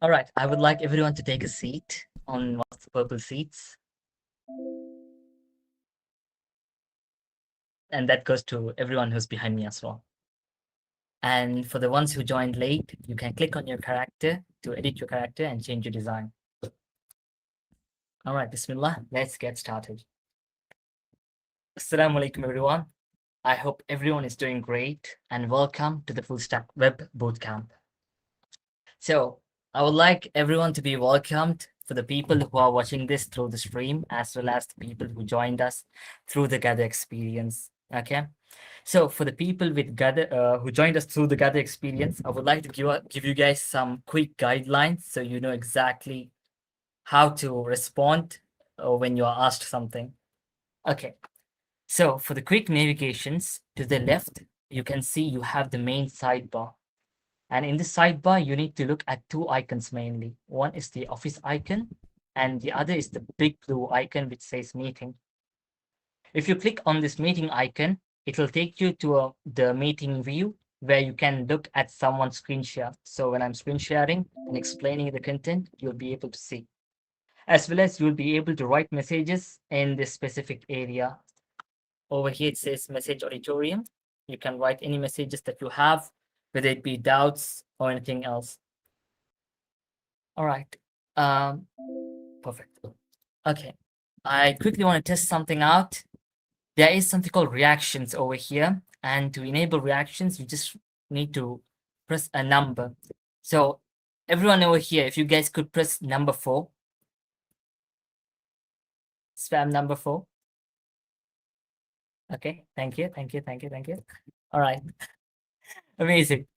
All right, I would like everyone to take a seat on one of the purple seats. And that goes to everyone who's behind me as well. And for the ones who joined late, you can click on your character to edit your character and change your design. All right, Bismillah, let's get started. Assalamu alaikum, everyone. I hope everyone is doing great and welcome to the Fullstack Web Bootcamp. So I would like everyone to be welcomed for the people who are watching this through the stream, as well as the people who joined us through the Gather experience. Okay. So for the people with Gather who joined us through the Gather experience, I would like to give you guys some quick guidelines so you know exactly how to respond when you are asked something. Okay. So for the quick navigations, to the left, you can see you have the main sidebar. And in the sidebar, you need to look at two icons mainly. One is the office icon, and the other is the big blue icon which says meeting. If you click on this meeting icon, it will take you to the meeting view where you can look at someone's screen share. So when I'm screen sharing and explaining the content, you'll be able to see. As well as you'll be able to write messages in this specific area. Over here, it says message auditorium. You can write any messages that you have, whether it be doubts or anything else. All right. Perfect. Okay. I quickly want to test something out. There is something called reactions over here. And to enable reactions, you just need to press a number. So everyone over here, if you guys could press number 4. Spam number 4. Okay. Thank you. Thank you. Thank you. Thank you. All right. Amazing.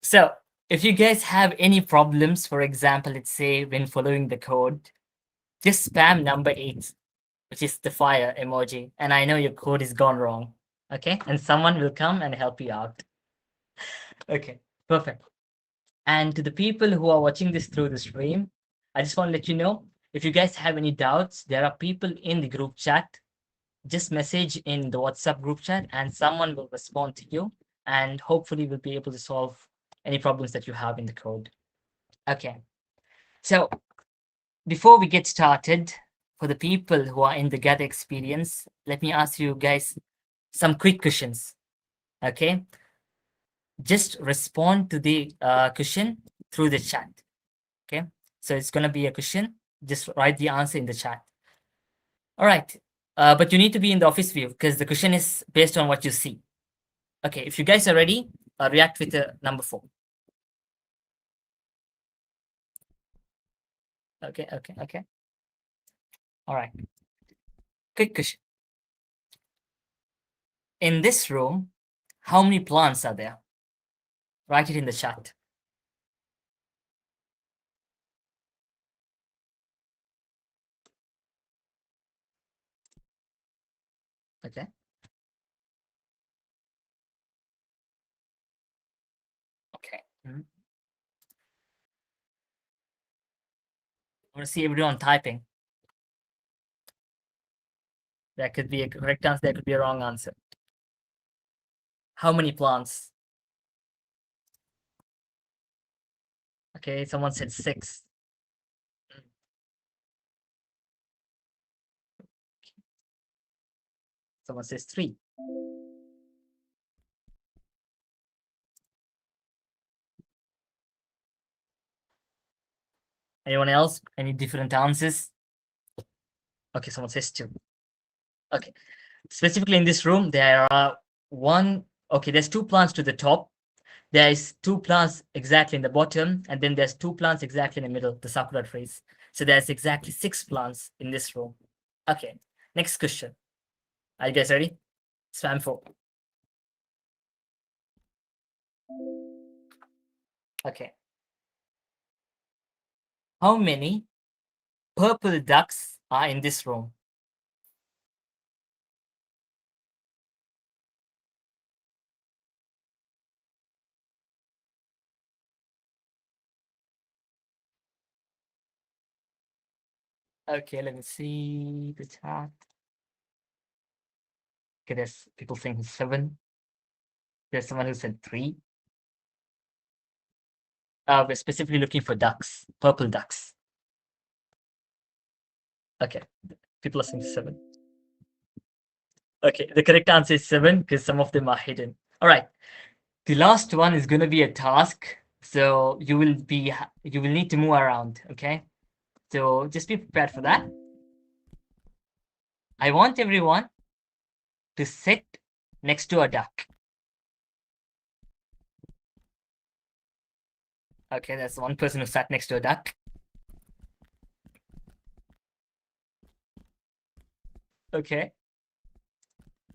So if you guys have any problems, for example, let's say when following the code, just spam number 8, which is the fire emoji. And I know your code is gone wrong. Okay. And someone will come and help you out. Okay. Perfect. And to the people who are watching this through the stream, I just want to let you know if you guys have any doubts, there are people in the group chat. Just message in the WhatsApp group chat and someone will respond to you. And hopefully, we'll be able to solve any problems that you have in the code. Okay. So before we get started, for the people who are in the Gather experience, let me ask you guys some quick questions. Okay. Just respond to the question through the chat. Okay. So it's going to be a question. Just write the answer in the chat. All right. But you need to be in the office view because the question is based on what you see. Okay. If you guys are ready, react with number 4. Okay. Okay. Okay. All right. Quick question. In this room, how many plants are there? Write it in the chat. Okay. Okay. I want to see everyone typing. There could be a correct answer, there could be a wrong answer. How many plants? Okay, someone said 6. Someone says 3. Anyone else? Any different answers? Okay, someone says 2. Okay. Specifically in this room, there are there's 2 plants to the top. There is 2 plants exactly in the bottom, and then there's 2 plants exactly in the middle, the sakura trees. So there's exactly 6 plants in this room. Okay, next question. Are you guys ready? Spam 4. Okay. How many purple ducks are in this room? Okay, let me see the chat. Okay, there's people saying 7. There's someone who said 3. We're specifically looking for ducks, purple ducks. Okay, people are saying 7. Okay, the correct answer is 7 because some of them are hidden. All right, the last one is going to be a task. So you will need to move around. Okay, so just be prepared for that. I want everyone to sit next to a duck. Okay, that's one person who sat next to a duck. Okay.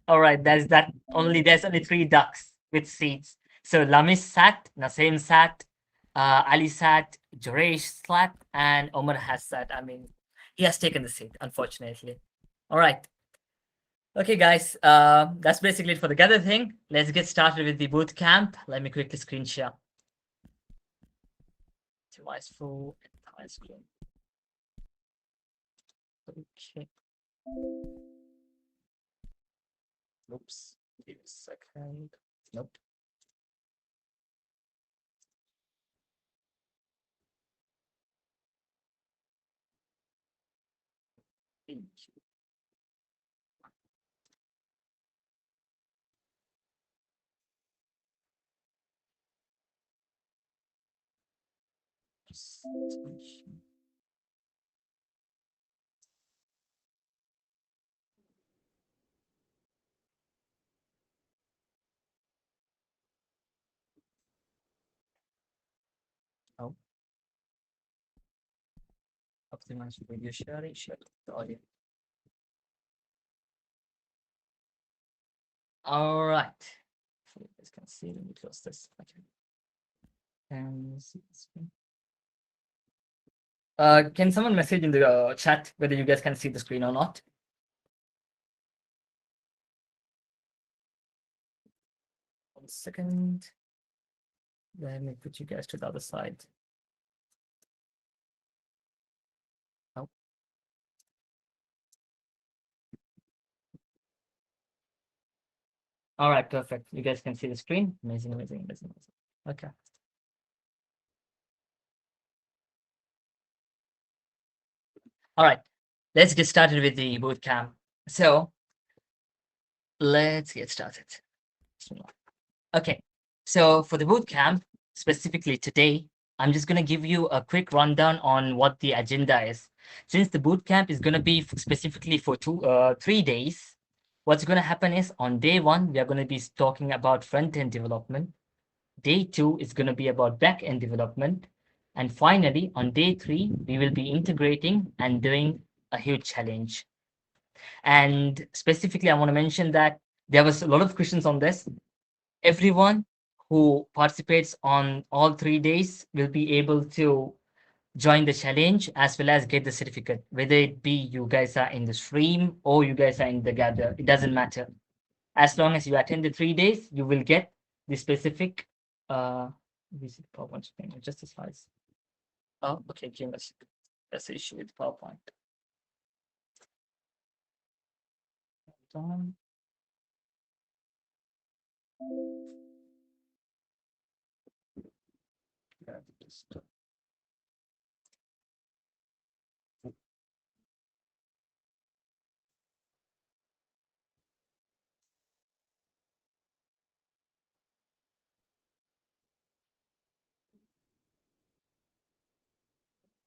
All right, there's only 3 ducks with seats. So Lamis sat, Naseem sat, Ali sat, Juresh sat, and Omar has sat. I mean, he has taken the seat, unfortunately. All right. Okay, guys, that's basically it for the gather thing. Let's get started with the boot camp. Let me quickly screen share. Device full entire screen. Okay. Oops. Give me a second. Nope. Thank you. Presentation. Oh, optimize video sharing, share the audio. All right. So you guys can see. Let me close this. Okay. And see the screen. Can someone message in the chat whether you guys can see the screen or not? One second. Let me put you guys to the other side. Oh. All right, perfect. You guys can see the screen. Amazing, amazing, amazing, amazing. Okay. All right. Let's get started with the bootcamp. So let's get started. Okay. So for the bootcamp, specifically today, I'm just going to give you a quick rundown on what the agenda is. Since the bootcamp is going to be specifically for 3 days, what's going to happen is on day 1, we are going to be talking about front-end development. Day 2 is going to be about back-end development. And finally, on day 3, we will be integrating and doing a huge challenge. And specifically, I want to mention that there was a lot of questions on this. Everyone who participates on all 3 days will be able to join the challenge as well as get the certificate, whether it be you guys are in the stream or you guys are in the gather. It doesn't matter. As long as you attend the 3 days, you will get the specific visit PowerPoint screen. Just the slides. Oh, okay, give us. That's the issue with PowerPoint. Done.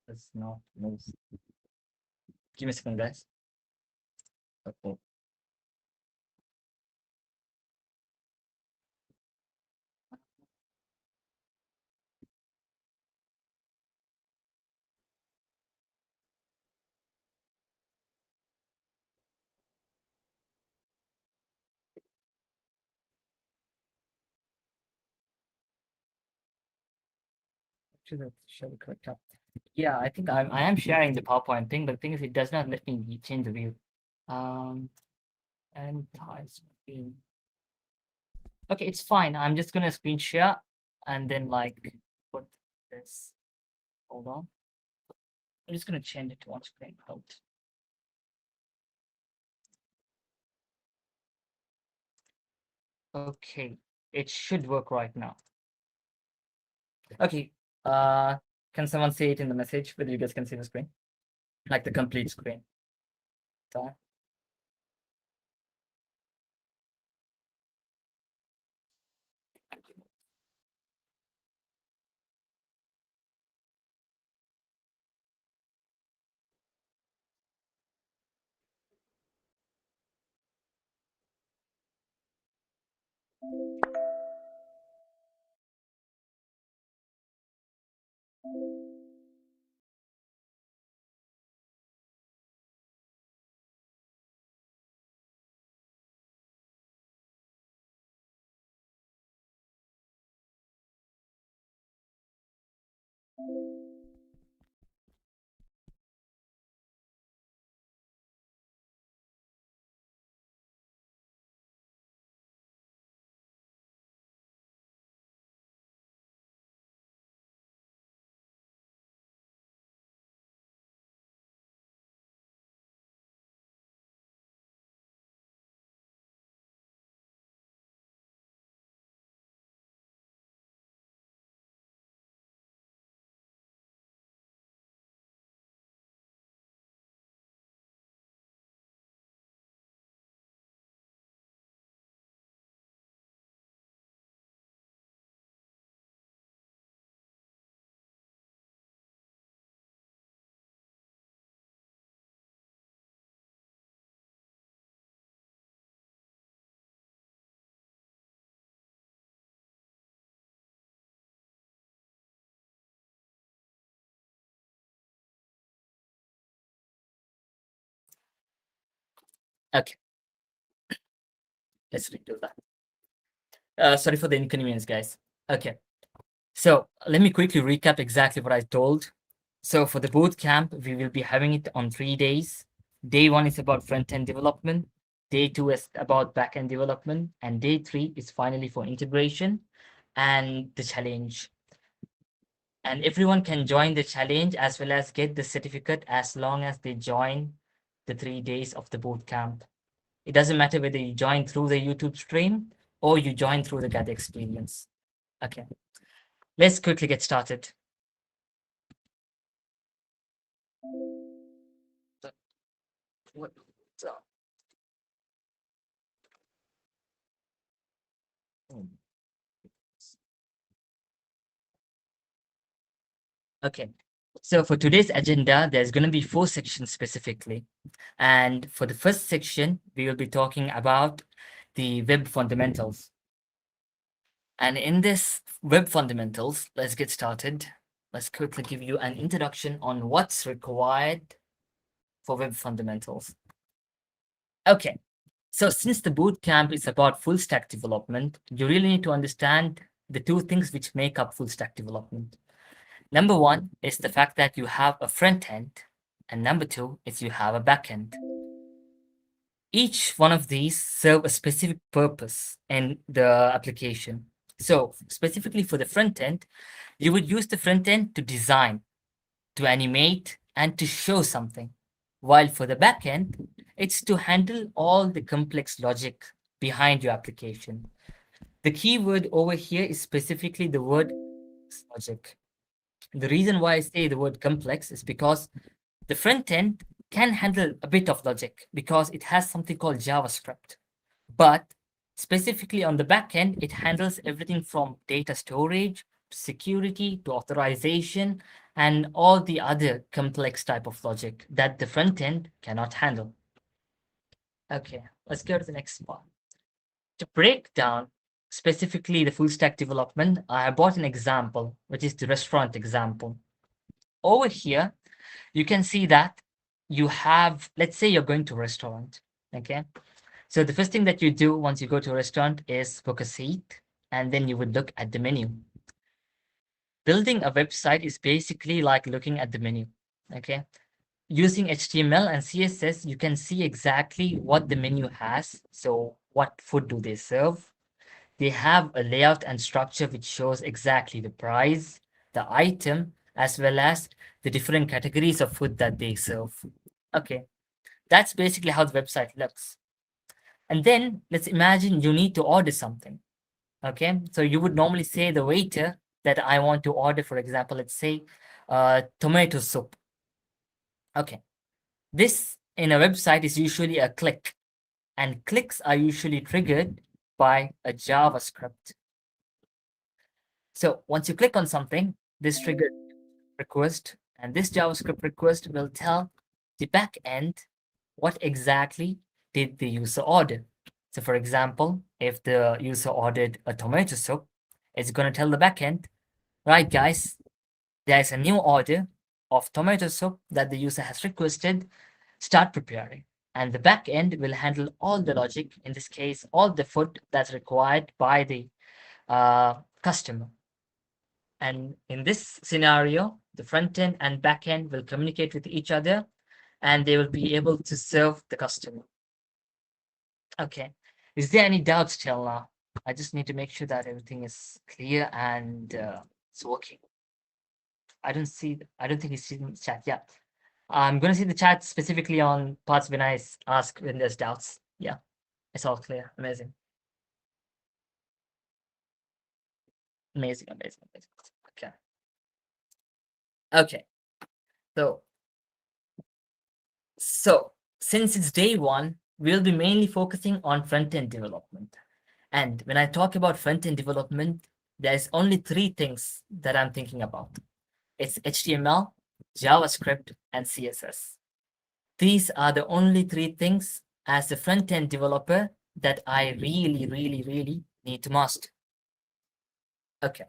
Let's not move. Give me a second, guys. Okay. Show the correct up. Yeah, I think I am sharing the PowerPoint thing, but the thing is, it does not let me change the view. And screen. Okay, it's fine. I'm just gonna screen share and then like put this. Hold on. I'm just gonna change it to one screen out. Okay, it should work right now. Okay, Can someone say it in the message whether you guys can see the screen? Like the complete screen. So, okay, let's redo that. Sorry for the inconvenience, guys. Okay, so let me quickly recap exactly what I told. So for the boot camp, we will be having it on 3 days. Day one is about front-end development. Day two is about back-end development. And day three is finally for integration and the challenge. And everyone can join the challenge as well as get the certificate as long as they join the 3 days of the boot camp. It doesn't matter whether you join through the YouTube stream or you join through the Gather experience. Okay, let's quickly get started. So, okay, so for today's agenda, there's going to be 4 sections specifically. And for the first section, we will be talking about the web fundamentals. And in this web fundamentals, let's get started. Let's quickly give you an introduction on what's required for web fundamentals. Okay, so since the bootcamp is about full stack development, you really need to understand the 2 things which make up full stack development. Number one is the fact that you have a front end, and number two is you have a back end. Each one of these serve a specific purpose in the application. So specifically for the front end, you would use the front end to design, to animate, and to show something. While for the back end, it's to handle all the complex logic behind your application. The key word over here is specifically the word logic. The reason why I say the word complex is because the front end can handle a bit of logic because it has something called JavaScript. But specifically on the back end, it handles everything from data storage, to security, to authorization, and all the other complex type of logic that the front end cannot handle. Okay, let's go to the next part. To break down specifically the full stack development, I brought an example, which is the restaurant example. Over here, you can see that you have, let's say you're going to a restaurant, okay? So the first thing that you do once you go to a restaurant is book a seat, and then you would look at the menu. Building a website is basically like looking at the menu, okay? Using HTML and CSS, you can see exactly what the menu has. So what food do they serve? They have a layout and structure which shows exactly the price, the item, as well as the different categories of food that they serve. Okay, that's basically how the website looks. And then let's imagine you need to order something. Okay, so you would normally say the waiter, that I want to order, for example, let's say tomato soup. Okay, this in a website is usually a click, and clicks are usually triggered by a JavaScript. So once you click on something, this triggers request, and this JavaScript request will tell the back end what exactly did the user order. So for example, if the user ordered a tomato soup, it's going to tell the backend, right guys, there is a new order of tomato soup that the user has requested, start preparing. And the backend will handle all the logic, in this case, all the food that's required by the customer. And in this scenario, the front end and back end will communicate with each other, and they will be able to serve the customer. Okay. Is there any doubts till now? I just need to make sure that everything is clear and it's working. I don't think he's seen the chat. Yeah. I'm going to see the chat specifically on parts when I ask when there's doubts. Yeah. It's all clear. Amazing. Amazing. Okay. Okay. So since it's day one, we'll be mainly focusing on front-end development. And when I talk about front-end development, there's only three things that I'm thinking about. It's HTML, JavaScript, and CSS. These are the only three things as a front-end developer that I really need to master. Okay.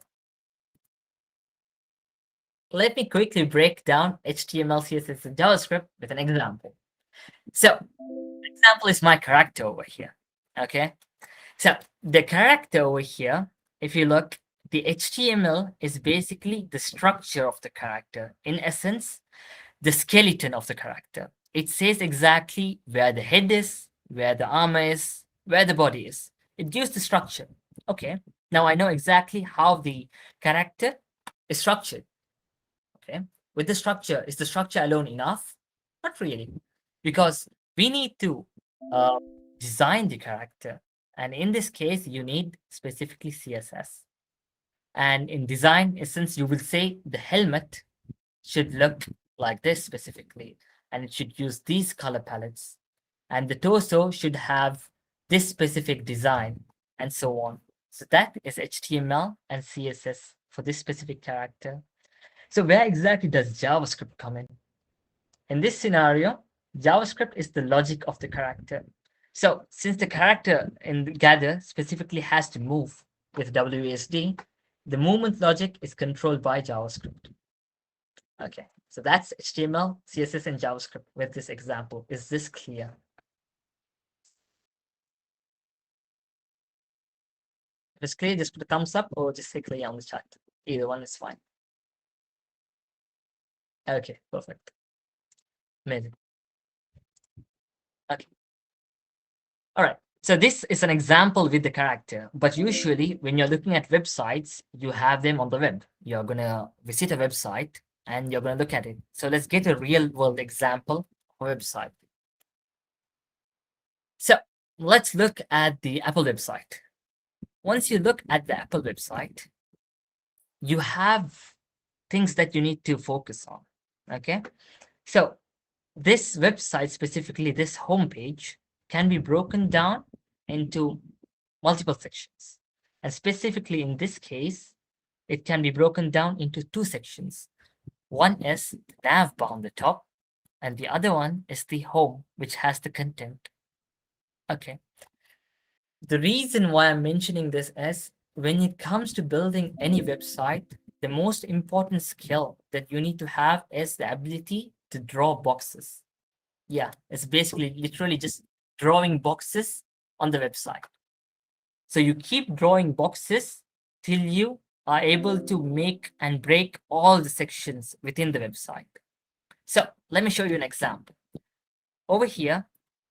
Let me quickly break down HTML, CSS, and JavaScript with an example. So, example is my character over here. Okay. So the character over here, if you look, the HTML is basically the structure of the character. In essence, the skeleton of the character. It says exactly where the head is, where the arm is, where the body is. It gives the structure. Okay. Now I know exactly how the character is structured. Okay. With the structure, is the structure alone enough? Not really, because we need to design the character. And in this case, you need specifically CSS. And in design essence, you will say the helmet should look like this specifically, and it should use these color palettes. And the torso should have this specific design, and so on. So that is HTML and CSS for this specific character. So where exactly does JavaScript come in? In this scenario, JavaScript is the logic of the character. So since the character in the gather specifically has to move with WASD, the movement logic is controlled by JavaScript. Okay, so that's HTML, CSS, and JavaScript with this example. Is this clear? If it's clear, just put a thumbs up or just say clear on the chat. Either one is fine. Okay, perfect. Amazing. Okay. All right. So this is an example with the character, but usually when you're looking at websites, you have them on the web. You're going to visit a website and you're going to look at it. So let's get a real world example of a website. So let's look at the Apple website. Once you look at the Apple website, you have things that you need to focus on. Okay. So this website, specifically this homepage, can be broken down into multiple sections. And specifically in this case, it can be broken down into two sections. One is the nav bar on the top, and the other one is the home, which has the content. Okay. The reason why I'm mentioning this is when it comes to building any website, the most important skill that you need to have is the ability to draw boxes. Yeah, it's basically literally just drawing boxes on the website. So you keep drawing boxes till you are able to make and break all the sections within the website. So let me show you an example. Over here,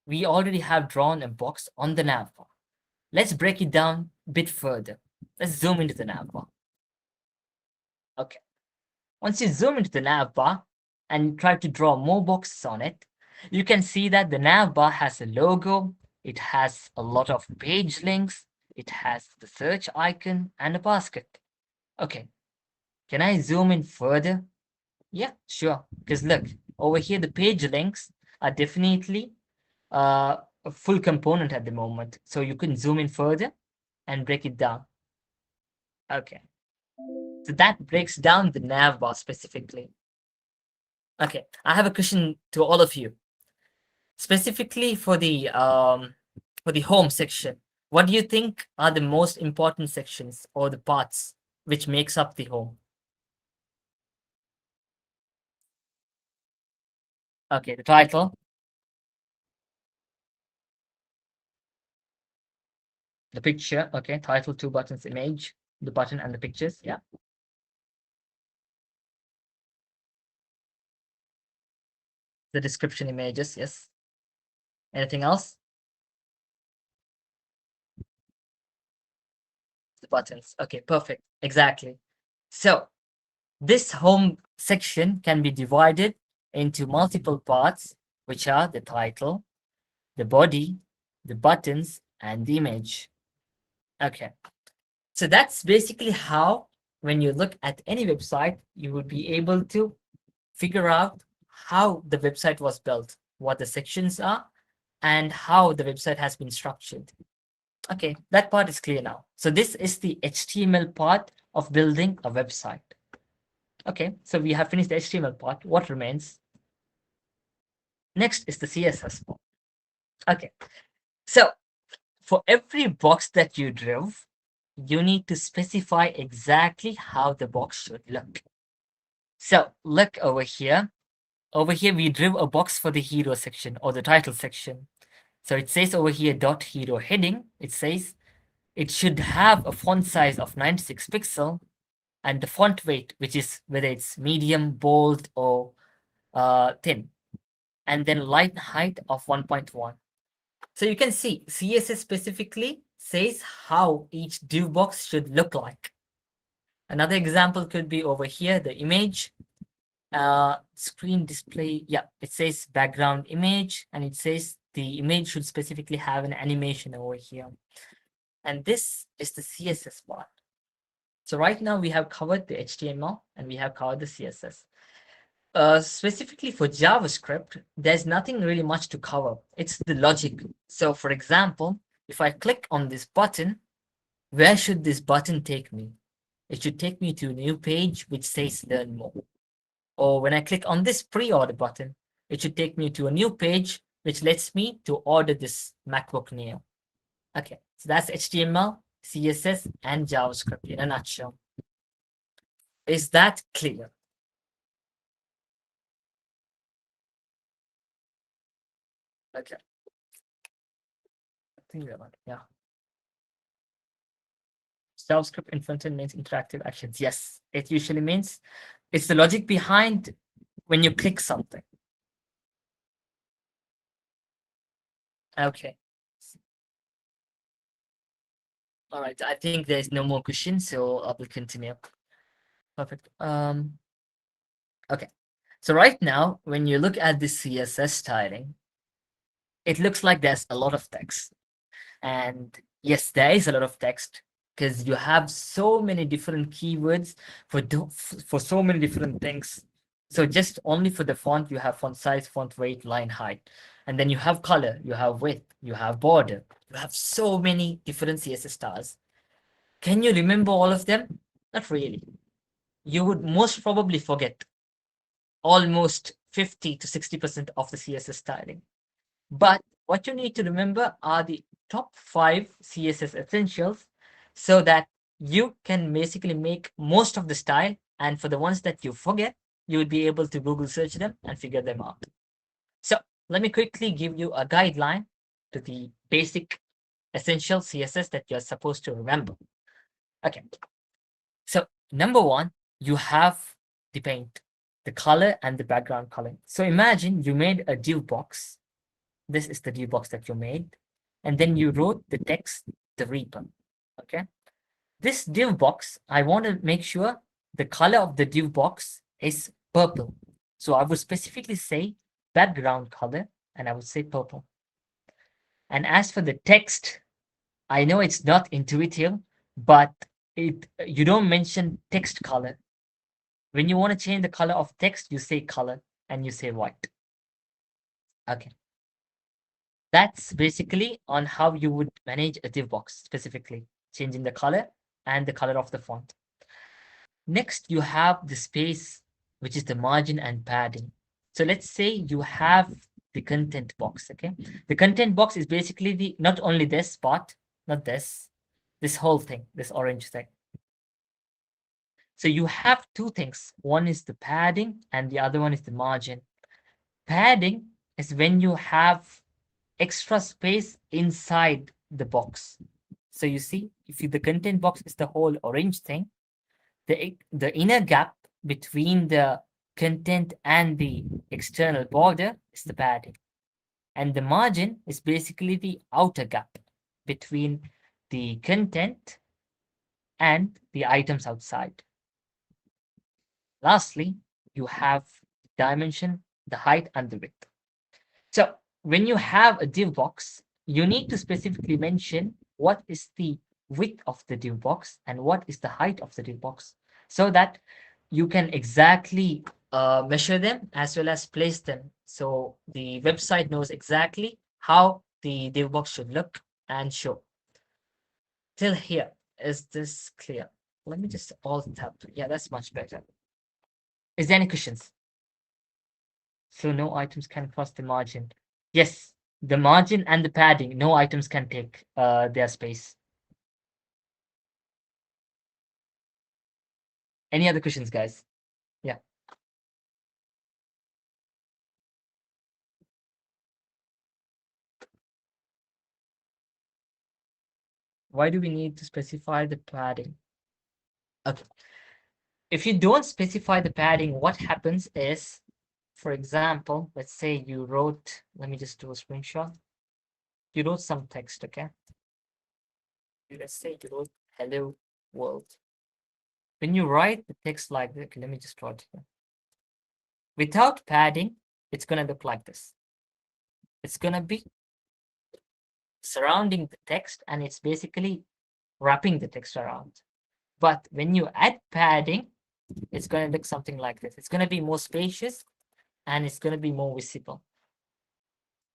we already have drawn a box on the nav bar. Let's break it down a bit further. Let's zoom into the nav bar. Okay. Once you zoom into the nav bar and try to draw more boxes on it, you can see that the nav bar has a logo, it has a lot of page links, it has the search icon and a basket. Okay, Can I zoom in further? Yeah, sure. Because look, over here, the page links are definitely a full component at the moment. So you can zoom in further and break it down. Okay. So that breaks down the nav bar specifically. Okay, I have a question to all of you. Specifically for the home section, what do you think are the most important sections or the parts which makes up the home? Okay, the title, the picture, okay, title, two buttons, image, the button and the pictures, yeah. The description images, yes. Anything else? The buttons. Okay, perfect. Exactly. So this home section can be divided into multiple parts, which are the title, the body, the buttons, and the image. Okay. So that's basically how, when you look at any website, you would be able to figure out how the website was built, what the sections are, and how the website has been structured. Okay, that part is clear now. So this is the HTML part of building a website. Okay, so we have finished the HTML part. What remains? Next is the CSS part. Okay, so for every box that you drew, you need to specify exactly how the box should look. So look over here. Over here, we drew a box for the hero section or the title section. So it says over here dot hero heading. It says it should have a font size of 96 pixel and the font weight, which is whether it's medium, bold, or thin, and then line height of 1.1. So you can see CSS specifically says how each div box should look like. Another example could be over here, the image, screen display. Yeah, it says background image, and it says the image should specifically have an animation over here. And this is the CSS part. So right now we have covered the HTML and we have covered the CSS. Specifically for JavaScript, there's nothing really much to cover. It's the logic. So for example, if I click on this button, where should this button take me? It should take me to a new page which says learn more. Or when I click on this pre-order button, it should take me to a new page which lets me to order this MacBook Neo. Okay, so that's HTML, CSS, and JavaScript in a nutshell. Is that clear? Okay. I think yeah. JavaScript in front end means interactive actions. Yes, it usually means it's the logic behind when you click something. Okay. All right. I think there's no more questions, so I will continue. Perfect. Okay. So right now, when you look at the CSS styling, it looks like there's a lot of text. And yes, there is a lot of text because you have so many different keywords for so many different things. So just only for the font, you have font size, font weight, line height. And then you have color, you have width, you have border. You have so many different CSS styles. Can you remember all of them? Not really. You would most probably forget almost 50 to 60% of the CSS styling. But what you need to remember are the top 5 CSS essentials so that you can basically make most of the style. And for the ones that you forget, you would be able to Google search them and figure them out. So let me quickly give you a guideline to the basic essential CSS that you're supposed to remember. Okay. So number 1, you have the paint, the color and the background color. So imagine you made a div box. This is the div box that you made. And then you wrote the text, the Reaper. Okay. This div box, I want to make sure the color of the div box is purple. So I would specifically say background color and I would say purple. And as for the text, I know it's not intuitive, but you don't mention text color. When you want to change the color of text, you say color and you say white. Okay. That's basically on how you would manage a div box, specifically changing the color and the color of the font. Next, you have the space, which is the margin and padding. So let's say you have the content box, okay? The content box is basically the not only this part, not this whole thing, this orange thing. So you have two things. One is the padding and the other one is the margin. Padding is when you have extra space inside the box. So you see, if the content box is the whole orange thing, the inner gap between the content and the external border is the padding. And the margin is basically the outer gap between the content and the items outside. Lastly, you have dimension, the height and the width. So when you have a div box, you need to specifically mention what is the width of the div box and what is the height of the div box, so that you can exactly measure them as well as place them. So the website knows exactly how the div box should look and show. Till here, is this clear? Let me just alt tab. Yeah, that's much better. Is there any questions? So no items can cross the margin. Yes, the margin and the padding, no items can take their space. Any other questions, guys? Yeah. Why do we need to specify the padding? Okay. If you don't specify the padding, what happens is, for example, let's say you wrote, let me just do a screenshot. You wrote some text, okay? Let's say you wrote hello world. When you write the text like this, okay, let me just draw it here. Without padding, it's going to look like this. It's going to be surrounding the text and it's basically wrapping the text around. But when you add padding, it's going to look something like this. It's going to be more spacious and it's going to be more visible.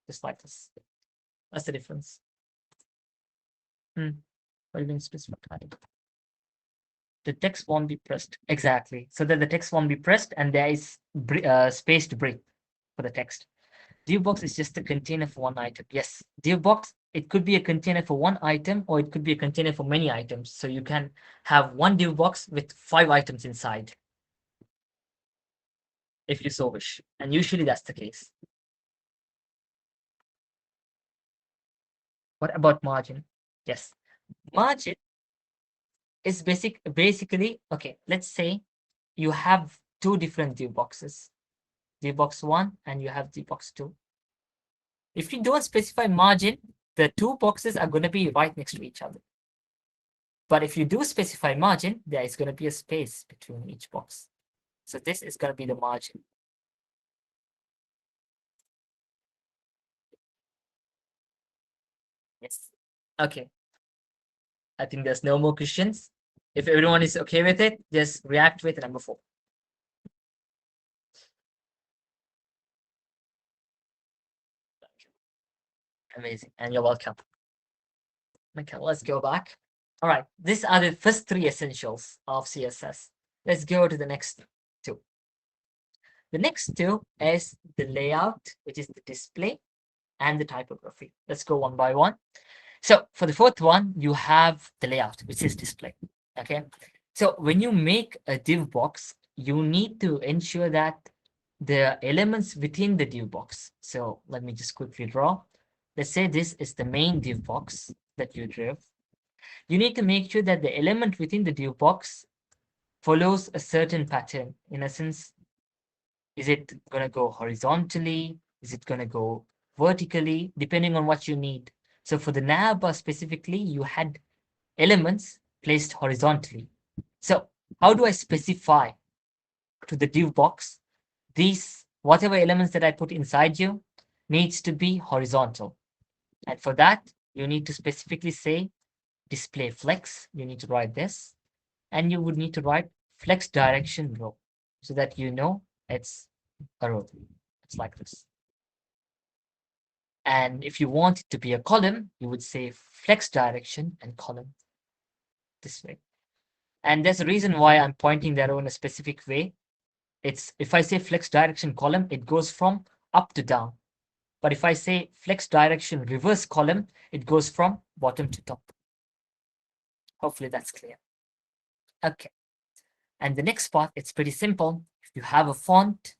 Just like this. That's the difference. What do you mean specific padding? The text won't be pressed. Exactly. So that the text won't be pressed and there is space to breathe for the text. Div box is just a container for one item. Yes, div box, it could be a container for one item or it could be a container for many items. So you can have one div box with 5 items inside, if you so wish. And usually that's the case. What about margin? Yes, margin is basically, okay, let's say you have 2 different div boxes, div box 1 and you have div box 2. If you don't specify margin, the 2 boxes are going to be right next to each other. But if you do specify margin, there is going to be a space between each box. So this is going to be the margin. Yes. Okay. I think there's no more questions. If everyone is okay with it, just react with number 4. Amazing. And you're welcome. Okay, let's go back. All right. These are the first 3 essentials of CSS. Let's go to the next 2. The next 2 is the layout, which is the display, and the typography. Let's go one by one. So for the 4th one, you have the layout, which is display. Okay. So when you make a div box, you need to ensure that the elements within the div box. So let me just quickly draw. Let's say this is the main div box that you drew. You need to make sure that the element within the div box follows a certain pattern. In essence, is it going to go horizontally? Is it going to go vertically? Depending on what you need. So for the navbar specifically, you had elements placed horizontally. So how do I specify to the div box, these whatever elements that I put inside you needs to be horizontal? And for that, you need to specifically say display flex. You need to write this. And you would need to write flex direction row. so that you know it's a row. It's like this. And if you want it to be a column, you would say flex direction and column this way. And there's a reason why I'm pointing the arrow in a specific way. It's if I say flex direction column, it goes from up to down. But if I say flex direction reverse column, it goes from bottom to top. Hopefully that's clear. Okay. And the next part, it's pretty simple. If you have a font,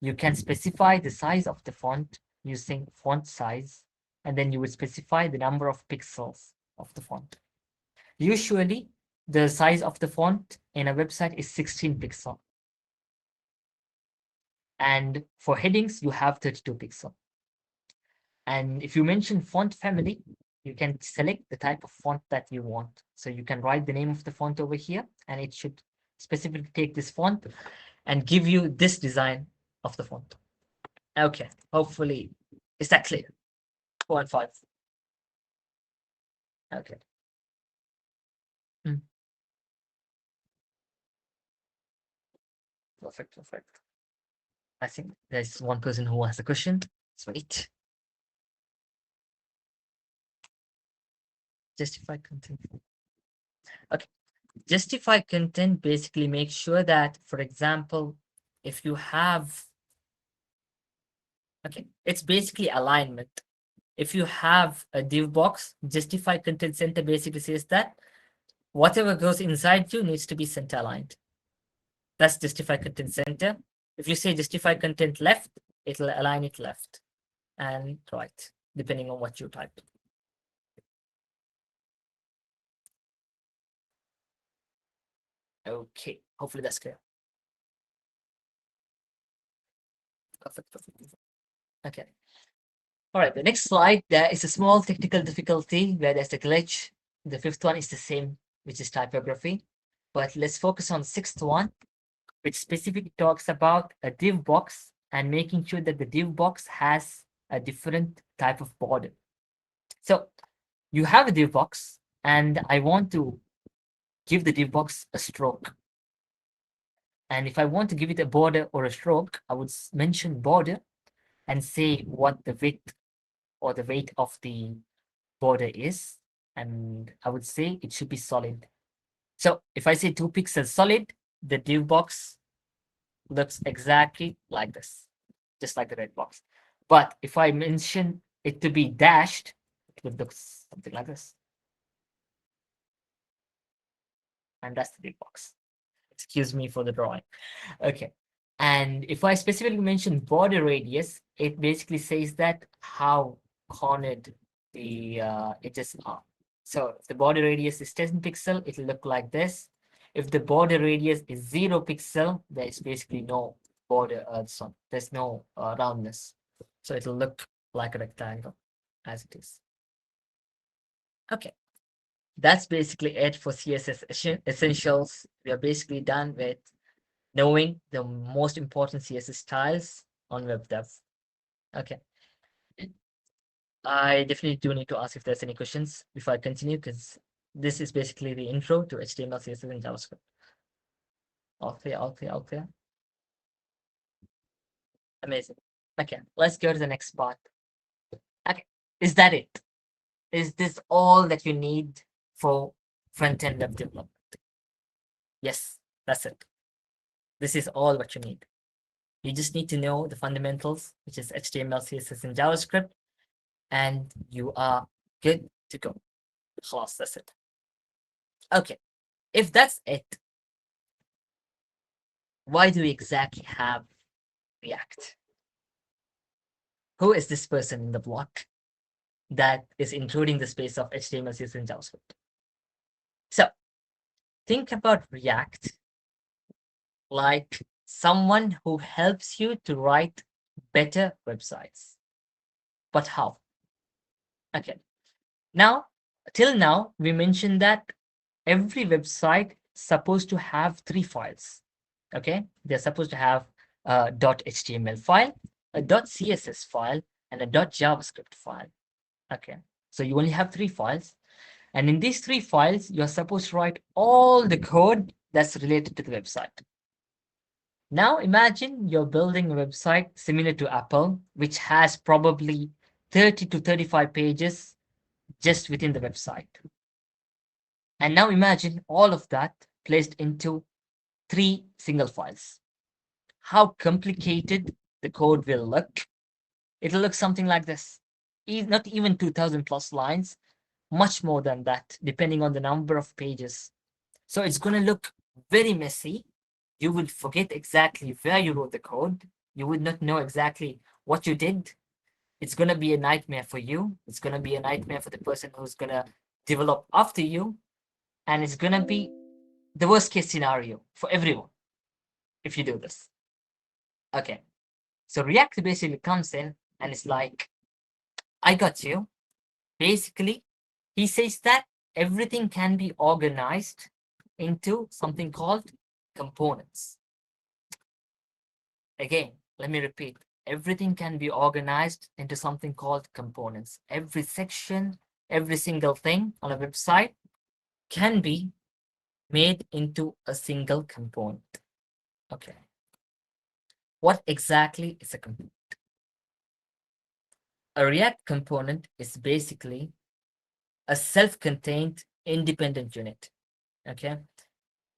you can specify the size of the font using font size, and then you would specify the number of pixels of the font. Usually, the size of the font in a website is 16 pixel. And for headings, you have 32 pixel. And if you mention font family, you can select the type of font that you want. So you can write the name of the font over here, and it should specifically take this font and give you this design of the font. Okay, hopefully, is that clear? 4 and 5. Okay. Perfect, perfect. I think there's one person who has a question. Let's wait. Justify content. Okay. Justify content basically makes sure that, for example, if you have, okay, it's basically alignment. If you have a div box, justify content center basically says that whatever goes inside you needs to be center aligned. That's justify content center. If you say justify content left, it'll align it left and right, depending on what you type. Okay, hopefully that's clear. Perfect, perfect. Okay. All right, the next slide, there is a small technical difficulty where there's a glitch. The fifth one is the same, which is typography. But let's focus on the sixth one, which specifically talks about a div box and making sure that the div box has a different type of border. So you have a div box, and I want to give the div box a stroke. And if I want to give it a border or a stroke, I would mention border and say what the width or the weight of the border is. And I would say it should be solid. So if I say 2 pixels solid, the div box looks exactly like this, just like the red box. But if I mention it to be dashed, it would look something like this. And that's the div box. Excuse me for the drawing. Okay. And if I specifically mention border radius, it basically says that how cornered the edges are. So if the border radius is 10 pixel, it'll look like this. If the border radius is 0 pixel, there's basically no border, there's no roundness. So it'll look like a rectangle as it is. Okay. That's basically it for CSS essentials. We are basically done with knowing the most important CSS styles on web dev. Okay. I definitely do need to ask if there's any questions before I continue, because this is basically the intro to HTML, CSS, and JavaScript. All clear, all clear, all clear. Amazing. Okay, let's go to the next part. Okay, is that it? Is this all that you need for front-end web development? Yes, that's it. This is all what you need. You just need to know the fundamentals, which is HTML, CSS, and JavaScript, and you are good to go. خلاص, that's it. Okay, if that's it, why do we exactly have React? Who is this person in the block that is including the space of HTML, CSS, and JavaScript? So think about React like someone who helps you to write better websites. But how? Okay. Now, till now, we mentioned that every website is supposed to have 3 files. Okay, they're supposed to have a .html file, a .css file, and a .javascript file. Okay, so you only have 3 files, and in these 3 files, you're supposed to write all the code that's related to the website. Now imagine you're building a website similar to Apple, which has probably 30 to 35 pages just within the website. And now imagine all of that placed into 3 single files. How complicated the code will look. It'll look something like this. Not even 2000 plus lines, much more than that, depending on the number of pages. So it's going to look very messy. You will forget exactly where you wrote the code. You would not know exactly what you did. It's going to be a nightmare for you. It's going to be a nightmare for the person who's going to develop after you. And it's going to be the worst case scenario for everyone if you do this. Okay. So React basically comes in and it's like, I got you. Basically, he says that everything can be organized into something called components. Again, let me repeat. Everything can be organized into something called components. Every section, every single thing on a website can be made into a single component. Okay. What exactly is a component? A React component is basically a self-contained independent unit. Okay.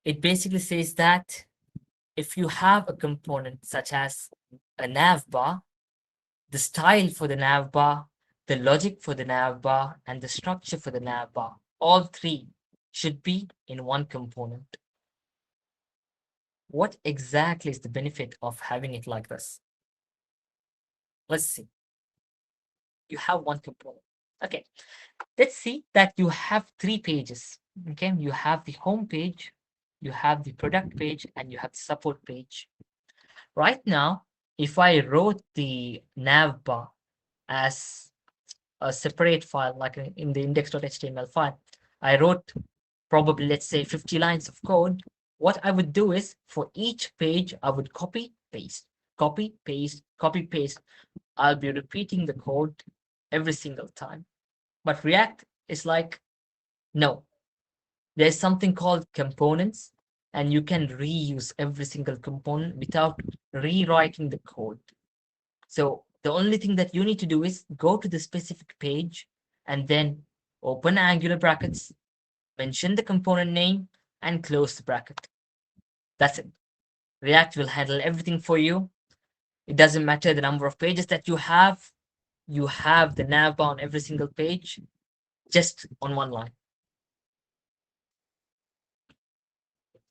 It basically says that if you have a component such as a nav bar, the style for the nav bar, the logic for the nav bar, and the structure for the nav bar, all three should be in one component. What exactly is the benefit of having it like this? Let's see. You have one component. Okay, let's see that you have 3 pages. Okay, you have the home page, you have the product page, and you have the support page. Right now, if I wrote the nav bar as a separate file, like in the index.html file, I wrote probably, let's say, 50 lines of code. What I would do is for each page, I would copy, paste, copy, paste, copy, paste. I'll be repeating the code every single time. But React is like, no, there's something called components, and you can reuse every single component without rewriting the code. So the only thing that you need to do is go to the specific page and then open angular brackets, mention the component name, and close the bracket. That's it. React will handle everything for you. It doesn't matter the number of pages that you have. You have the nav bar on every single page, just on one line.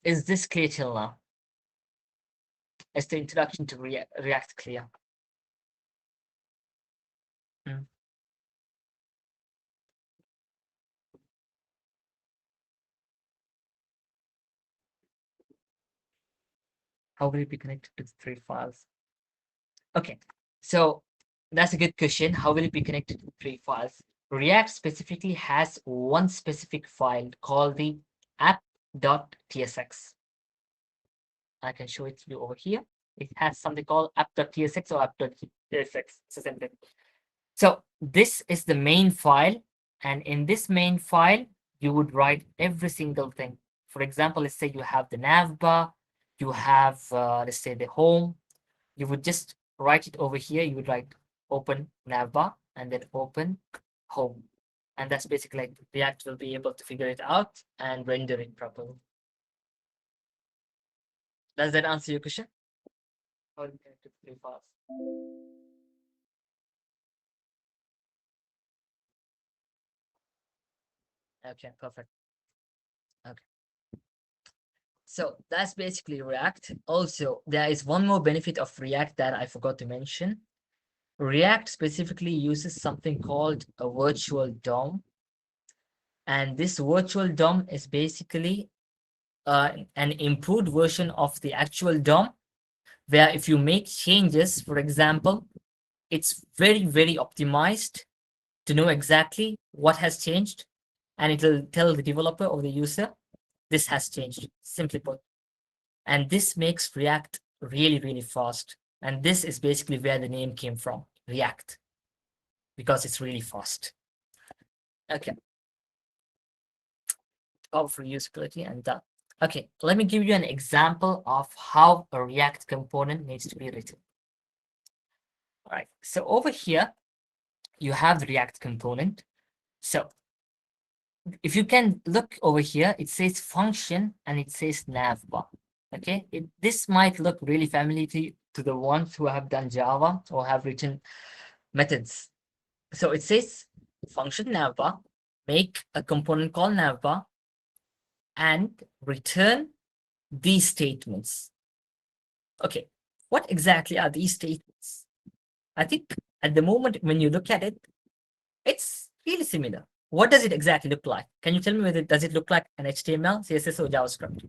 Is this clear till now? Is the introduction to React clear? Hmm. How will it be connected to the 3 files? Okay, so that's a good question. How will it be connected to 3 files? React specifically has one specific file called the app.tsx. I can show it to you over here. It has something called app.tsx or app.tsx. So this is the main file, and in this main file, you would write every single thing. For example, let's say you have the nav bar, you have, let's say, the home. You would just write it over here. You would write open nav bar and then open home. And that's basically like React will be able to figure it out and render it properly. Does that answer your question? How do you connect to 3 files? Okay, perfect. Okay. So that's basically React. Also, there is one more benefit of React that I forgot to mention. React specifically uses something called a virtual DOM. And this virtual DOM is basically an improved version of the actual DOM, where if you make changes, for example, it's very, very optimized to know exactly what has changed, and it will tell the developer or the user, this has changed, simply put. And this makes React really, really fast. And this is basically where the name came from, React, because it's really fast. Okay. Powerful usability and done. Okay, let me give you an example of how a React component needs to be written. All right, so over here, you have the React component. So if you can look over here, it says function and it says navbar. Okay, this might look really familiar to the ones who have done Java or have written methods. So it says function navbar, make a component called navbar, and return these statements. Okay, what exactly are these statements? I think at the moment when you look at it, it's really similar. What does it exactly look like? Can you tell me whether does it look like an HTML, CSS, or JavaScript?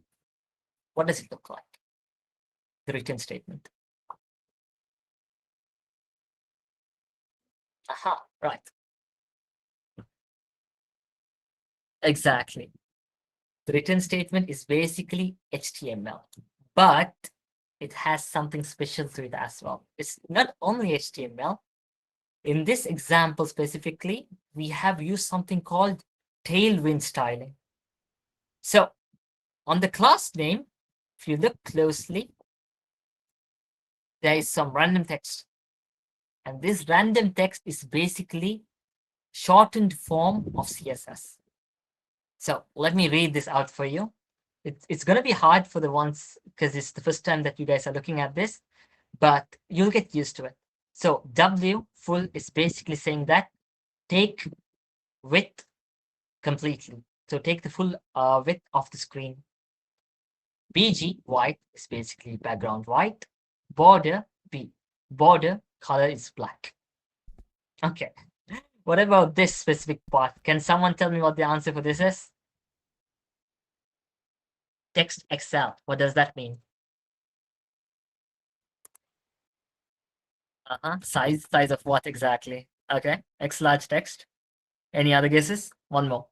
What does it look like? The return statement. Aha, right. Exactly. The return statement is basically HTML, but it has something special to it as well. It's not only HTML. In this example specifically, we have used something called tailwind styling. So on the class name, if you look closely, there is some random text. And this random text is basically shortened form of CSS. So let me read this out for you. It's going to be hard for the ones because it's the first time that you guys are looking at this, but you'll get used to it. So W full is basically saying that take width completely. So take the full width of the screen. BG white is basically background white. Border B. Border color is black. Okay. What about this specific part? Can someone tell me what the answer for this is? Text Excel. What does that mean? Size of what exactly? Okay. X large text. Any other guesses? One more.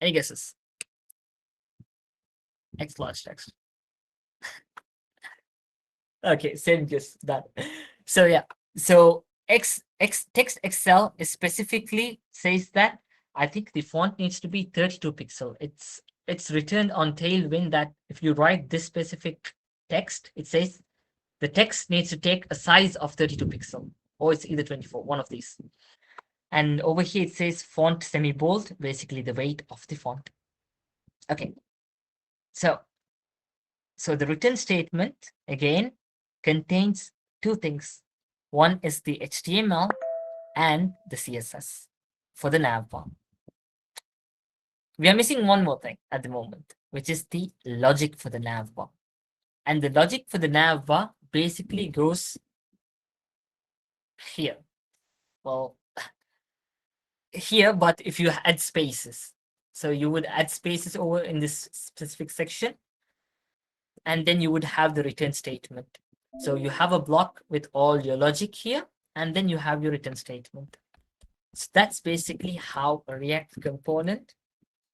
Any guesses? X large text. Okay, same guess that. So yeah, so X text Excel is specifically says that I think the font needs to be 32 pixel. It's written on Tailwind that if you write this specific text, it says the text needs to take a size of 32 pixel, or it's either 24, one of these. And over here it says font semi-bold, basically the weight of the font. Okay, so the return statement again contains two things. One is the HTML and the CSS for the navbar. We are missing one more thing at the moment, which is the logic for the navbar. And the logic for the navbar basically goes here. Well, here, but if you add spaces. So you would add spaces over in this specific section, and then you would have the return statement. So you have a block with all your logic here, and then you have your return statement. So that's basically how a React component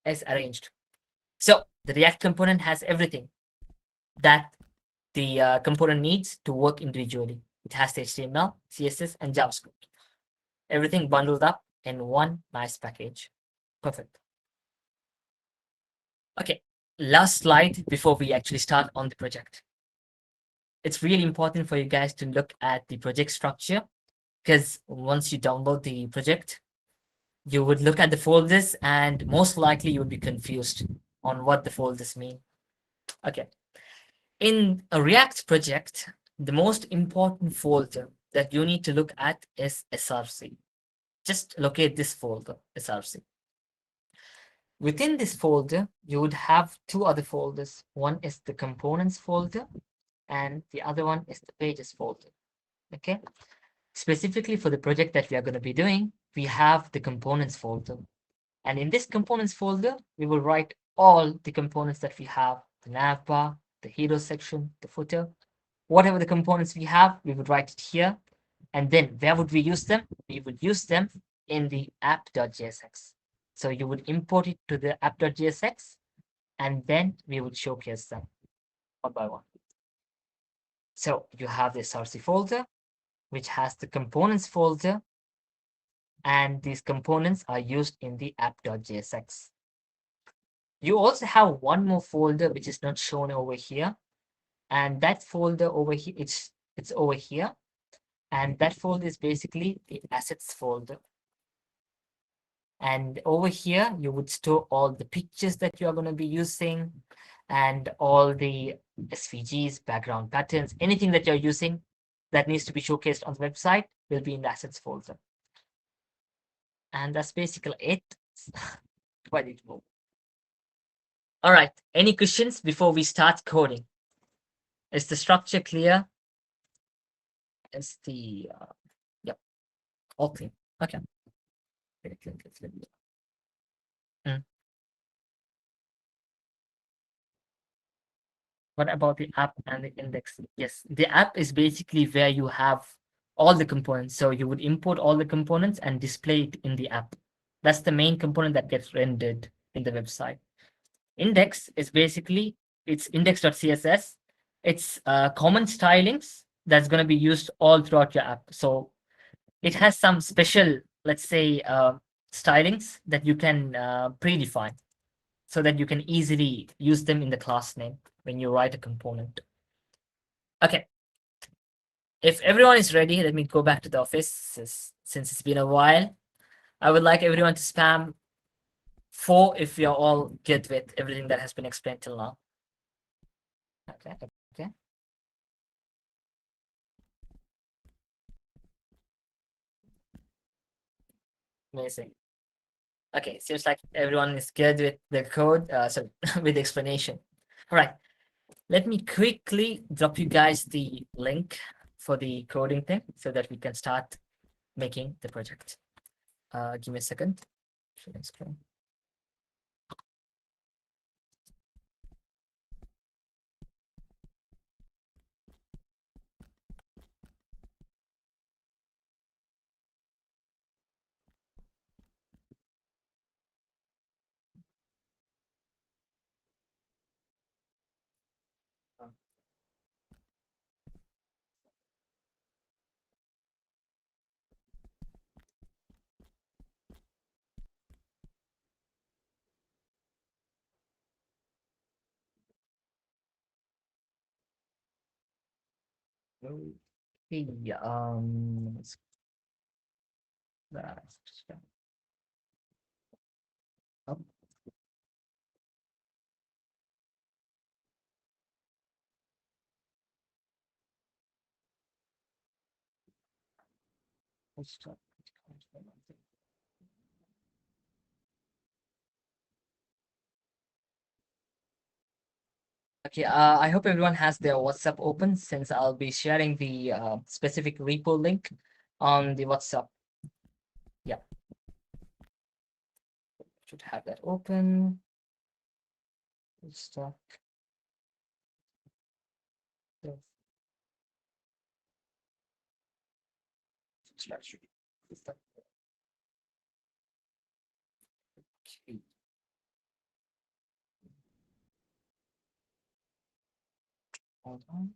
is arranged. So the React component has everything that the component needs to work individually. It has the HTML, CSS, and JavaScript. Everything bundled up in one nice package. Perfect. Okay, last slide before we actually start on the project. It's really important for you guys to look at the project structure, because once you download the project, you would look at the folders and most likely you would be confused on what the folders mean. Okay. In a React project, the most important folder that you need to look at is SRC. Just locate this folder, SRC. Within this folder, you would have two other folders. One is the components folder, and the other one is the pages folder. Okay. Specifically for the project that we are going to be doing, we have the components folder. And in this components folder, we will write all the components that we have, the navbar, the hero section, the footer, whatever the components we have, we would write it here. And then where would we use them? We would use them in the app.jsx. So you would import it to the app.jsx, and then we would showcase them one by one. So you have this RC folder, which has the components folder, and these components are used in the app.jsx. You also have one more folder which is not shown over here, and that folder over here, it's over here, and that folder is basically the assets folder. And over here, you would store all the pictures that you are going to be using and all the SVGs, background patterns, anything that you're using that needs to be showcased on the website will be in the assets folder. And that's basically it. Quite it. All right. Any questions before we start coding? Is the structure clear? Is the yep, all clear. Okay. Mm. What about the app and the index? Yes, the app is basically where you have all the components. So you would import all the components and display it in the app. That's the main component that gets rendered in the website. Index is basically, it's index.css. It's common stylings that's going to be used all throughout your app. So it has some special, let's say, stylings that you can predefine so that you can easily use them in the class name when you write a component. Okay. If everyone is ready, let me go back to the office since it's been a while. I would like everyone to spam 4 if you're all good with everything that has been explained till now. Okay, okay. Amazing. Okay, seems like everyone is good with the code, so with the explanation. All right, let me quickly drop you guys the link for the coding thing so that we can start making the project. Give me a second. Sharing screen. Okay, that's up. Okay, I hope everyone has their WhatsApp open since I'll be sharing the specific repo link on the WhatsApp. Yeah, should have that open. Fullstack. Yes. Fullstack. Fullstack. Okay. Hold on.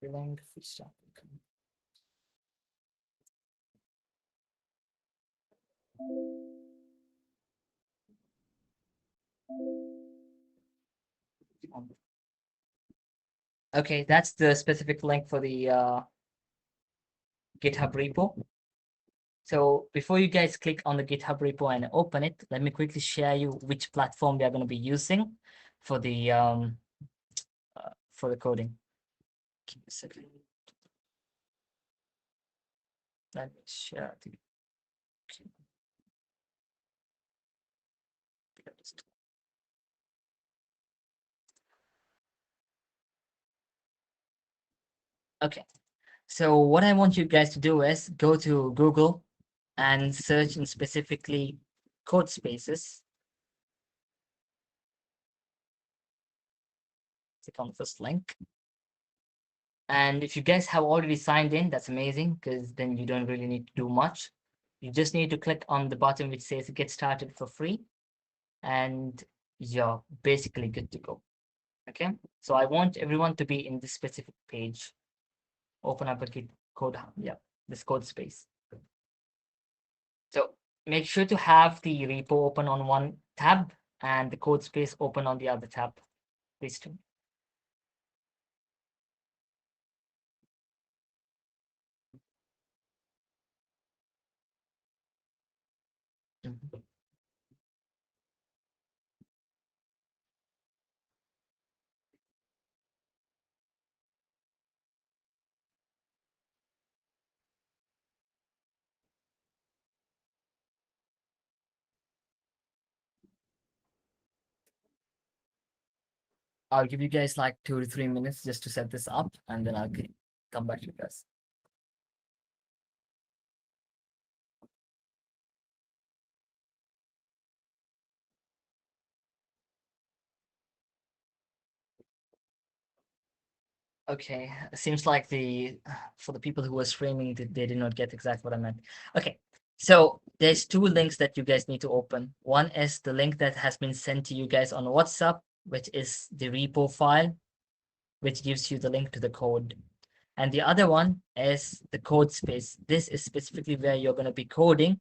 Belong Fullstack. Okay, that's the specific link for the GitHub repo. So before you guys click on the GitHub repo and open it, let me quickly share you which platform we are going to be using for the coding. Give me a second. Let me share the. Okay, so what I want you guys to do is go to Google and search in specifically code spaces. Click on the first link. And if you guys have already signed in, that's amazing because then you don't really need to do much. You just need to click on the button which says get started for free, and you're basically good to go. Okay, so I want everyone to be in this specific page. Open up a Git code, yeah, this code space. So make sure to have the repo open on one tab and the code space open on the other tab. These two. Mhm. I'll give you guys like 2 to 3 minutes just to set this up, and then I'll come back to you guys. Okay, seems like for the people who were streaming, they did not get exactly what I meant. Okay, so there's two links that you guys need to open. One is the link that has been sent to you guys on WhatsApp, which is the repo file, which gives you the link to the code. And the other one is the code space. This is specifically where you're going to be coding.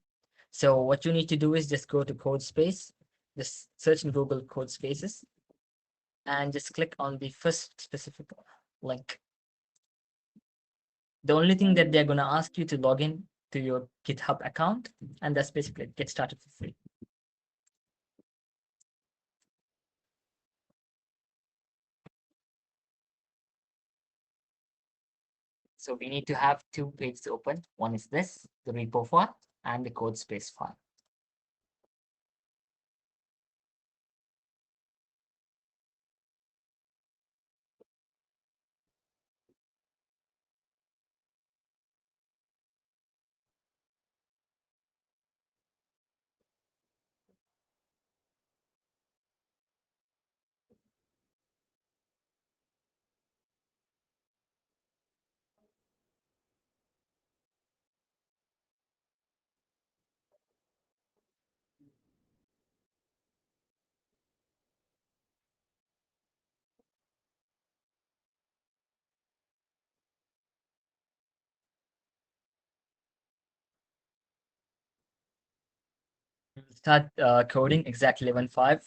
So what you need to do is just go to code space, just search in Google code spaces, and just click on the first specific link. The only thing that they're going to ask you to log in to your GitHub account, and that's basically it. Get started for free. So we need to have two pages open. One is this, the repo file, and the code space file. Start coding exactly 11:05.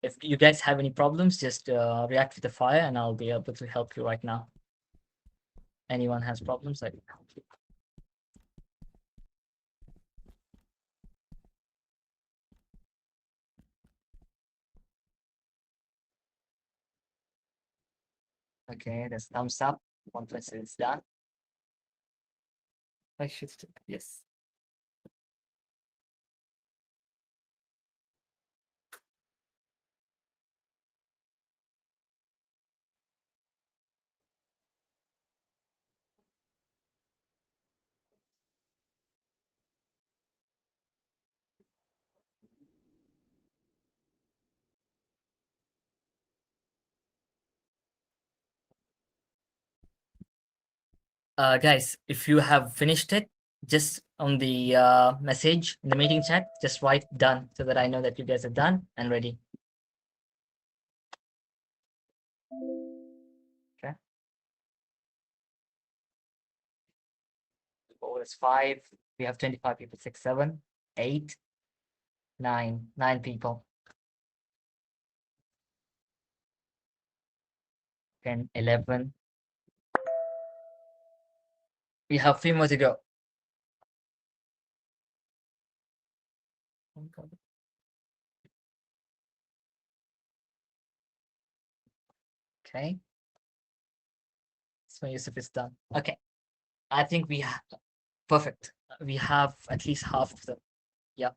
If you guys have any problems, just react with the fire, and I'll be able to help you right now. Anyone has problems, I can help you. Okay, that's thumbs up. One person is done. I should, yes. Guys, if you have finished it, just on the message in the meeting chat, just write done so that I know that you guys are done and ready. Okay. Four is five. We have 25 people. 6, 7, 8, 9. 9 people. 10, 11. We have 3 more to go. Okay. So Yusuf is done. Okay. I think we have perfect. We have at least half of them. Yeah.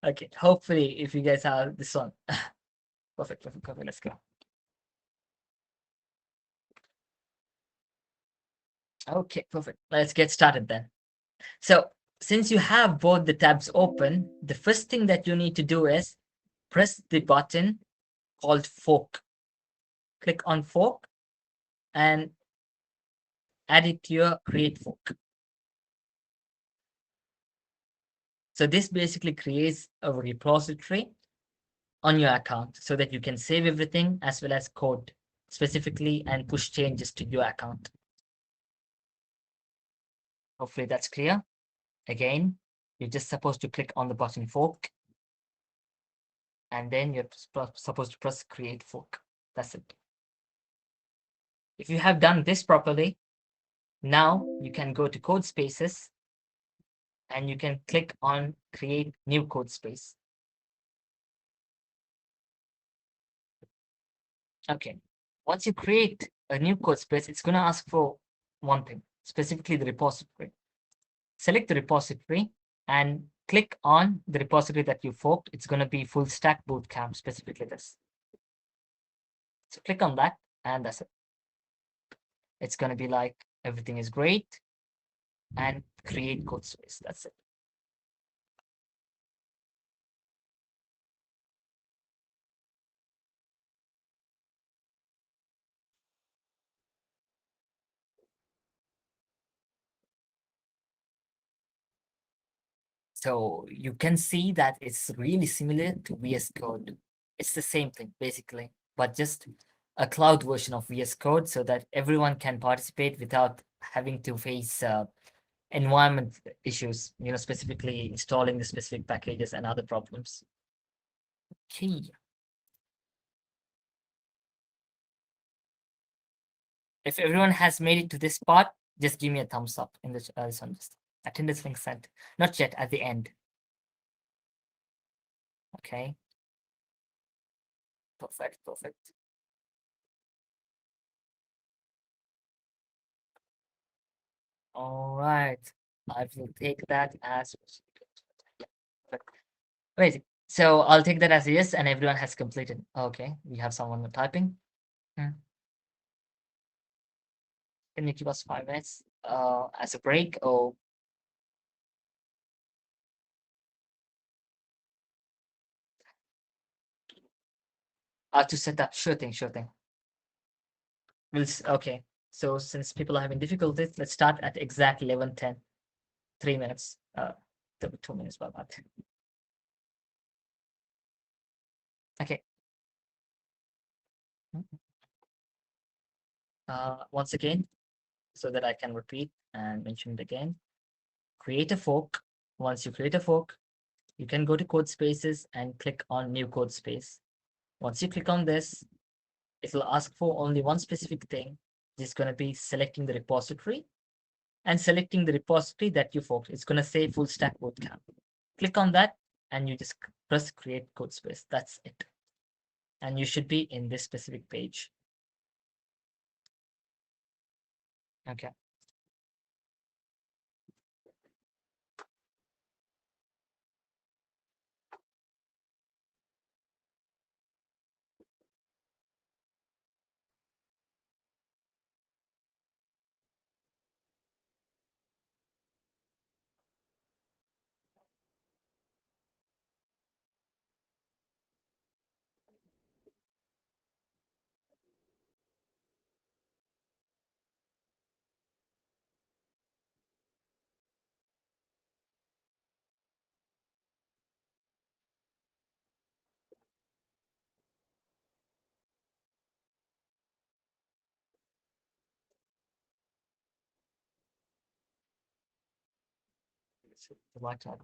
Okay. Hopefully, if you guys have this one. Perfect, perfect, perfect. Let's go. Okay, perfect. Let's get started then. So, since you have both the tabs open, the first thing that you need to do is press the button called fork. Click on fork and add it to your create fork. So this basically creates a repository on your account so that you can save everything as well as code specifically and push changes to your account. Hopefully that's clear. Again, you're just supposed to click on the button fork, and then you're supposed to press create fork. That's it. If you have done this properly, now you can go to code spaces and you can click on create new code space. Okay. Once you create a new code space, it's going to ask for one thing, specifically the repository. Select the repository and click on the repository that you forked. It's going to be Fullstack Bootcamp, specifically this. So click on that, and that's it. It's going to be like everything is great, and create code space. That's it. So you can see that it's really similar to VS Code. It's the same thing, basically, but just a cloud version of VS Code so that everyone can participate without having to face environment issues, specifically installing the specific packages and other problems. Okay. If everyone has made it to this part, just give me a thumbs up in this one. Just attendance link sent. Not yet, at the end. Okay. Perfect, perfect. All right. I will take that as perfect. Amazing. So I'll take that as a yes, and everyone has completed. Okay, we have someone typing. Can you give us 5 minutes as a break, or to set up? Sure thing, sure thing. Okay. So since people are having difficulties, let's start at exactly 11:10. 3 minutes. 2 minutes by that. Okay. Once again, so that I can repeat and mention it again. Create a fork. Once you create a fork, you can go to code spaces and click on new code space. Once you click on this, it will ask for only one specific thing. It's going to be selecting the repository and selecting the repository that you forked. It's going to say Fullstack Bootcamp. Click on that and you just press create code space. That's it. And you should be in this specific page. Okay. So the right side.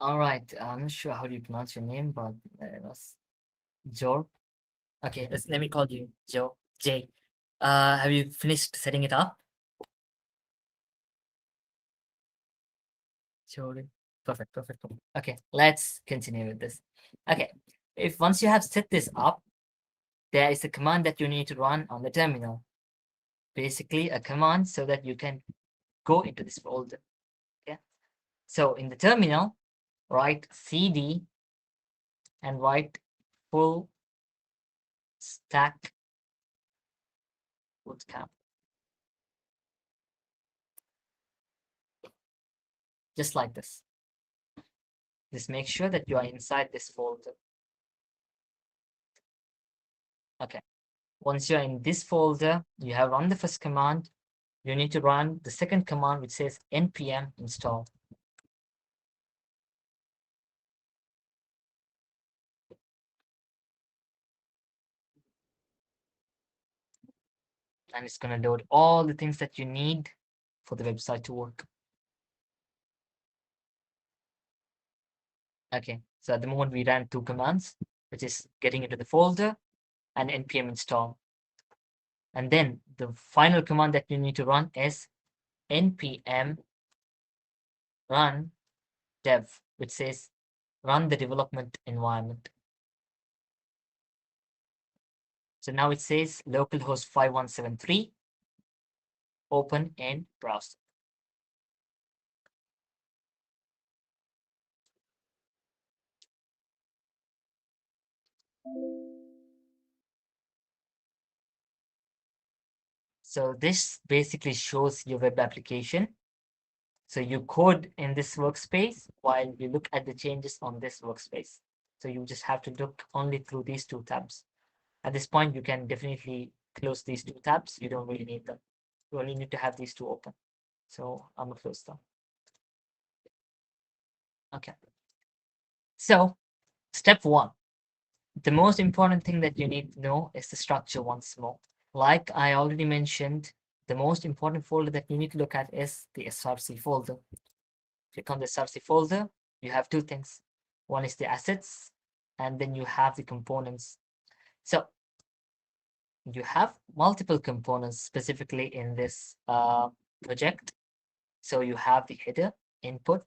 All right. I'm not sure how do you pronounce your name, but it was Joe. Okay, let me call you Joe. Jay. Have you finished setting it up? Joe. Perfect, perfect. Okay, let's continue with this. Okay, if once you have set this up, there is a command that you need to run on the terminal. Basically, a command so that you can go into this folder. Okay, so in the terminal, write cd and write full stack bootcamp. Just like this. Just make sure that you are inside this folder. Okay. Once you're in this folder, you have run the first command. You need to run the second command, which says npm install. And it's going to load all the things that you need for the website to work. Okay, so at the moment we ran two commands, which is getting into the folder and npm install. And then the final command that you need to run is npm run dev, which says run the development environment. So now it says localhost 5173, open in browser. So this basically shows your web application. So you code in this workspace while you look at the changes on this workspace. So you just have to look only through these two tabs. At this point, you can definitely close these two tabs. You don't really need them. You only need to have these two open. So I'm gonna close them. Okay. So step one, the most important thing that you need to know is the structure once more. Like I already mentioned, the most important folder that you need to look at is the src folder. Click on the src folder, you have two things. One is the assets, and then you have the components. So you have multiple components specifically in this project. So you have the header, input,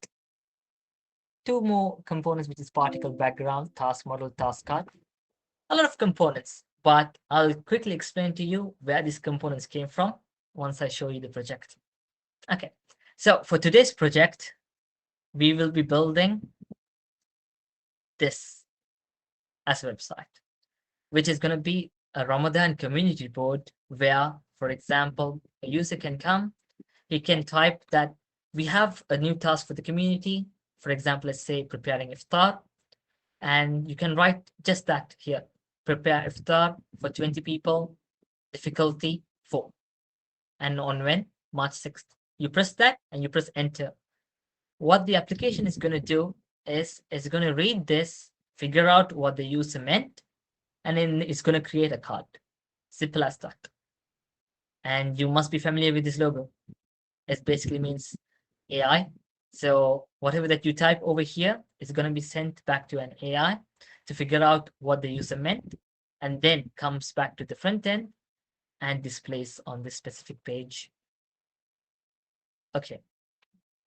two more components, which is particle background, task model, task card. A lot of components, but I'll quickly explain to you where these components came from once I show you the project. Okay, so for today's project, we will be building this as a website, which is going to be a Ramadan community board where, for example, a user can come, he can type that we have a new task for the community. For example, let's say preparing iftar, and you can write just that here: prepare iftar for 20 people, difficulty 4. And on when? March 6th. You press that and you press enter. What the application is going to do is it's going to read this, figure out what the user meant, and then it's going to create a card. Simple as that. And you must be familiar with this logo. It basically means AI. So whatever that you type over here is going to be sent back to an AI to figure out what the user meant, and then comes back to the front end and displays on this specific page. Okay.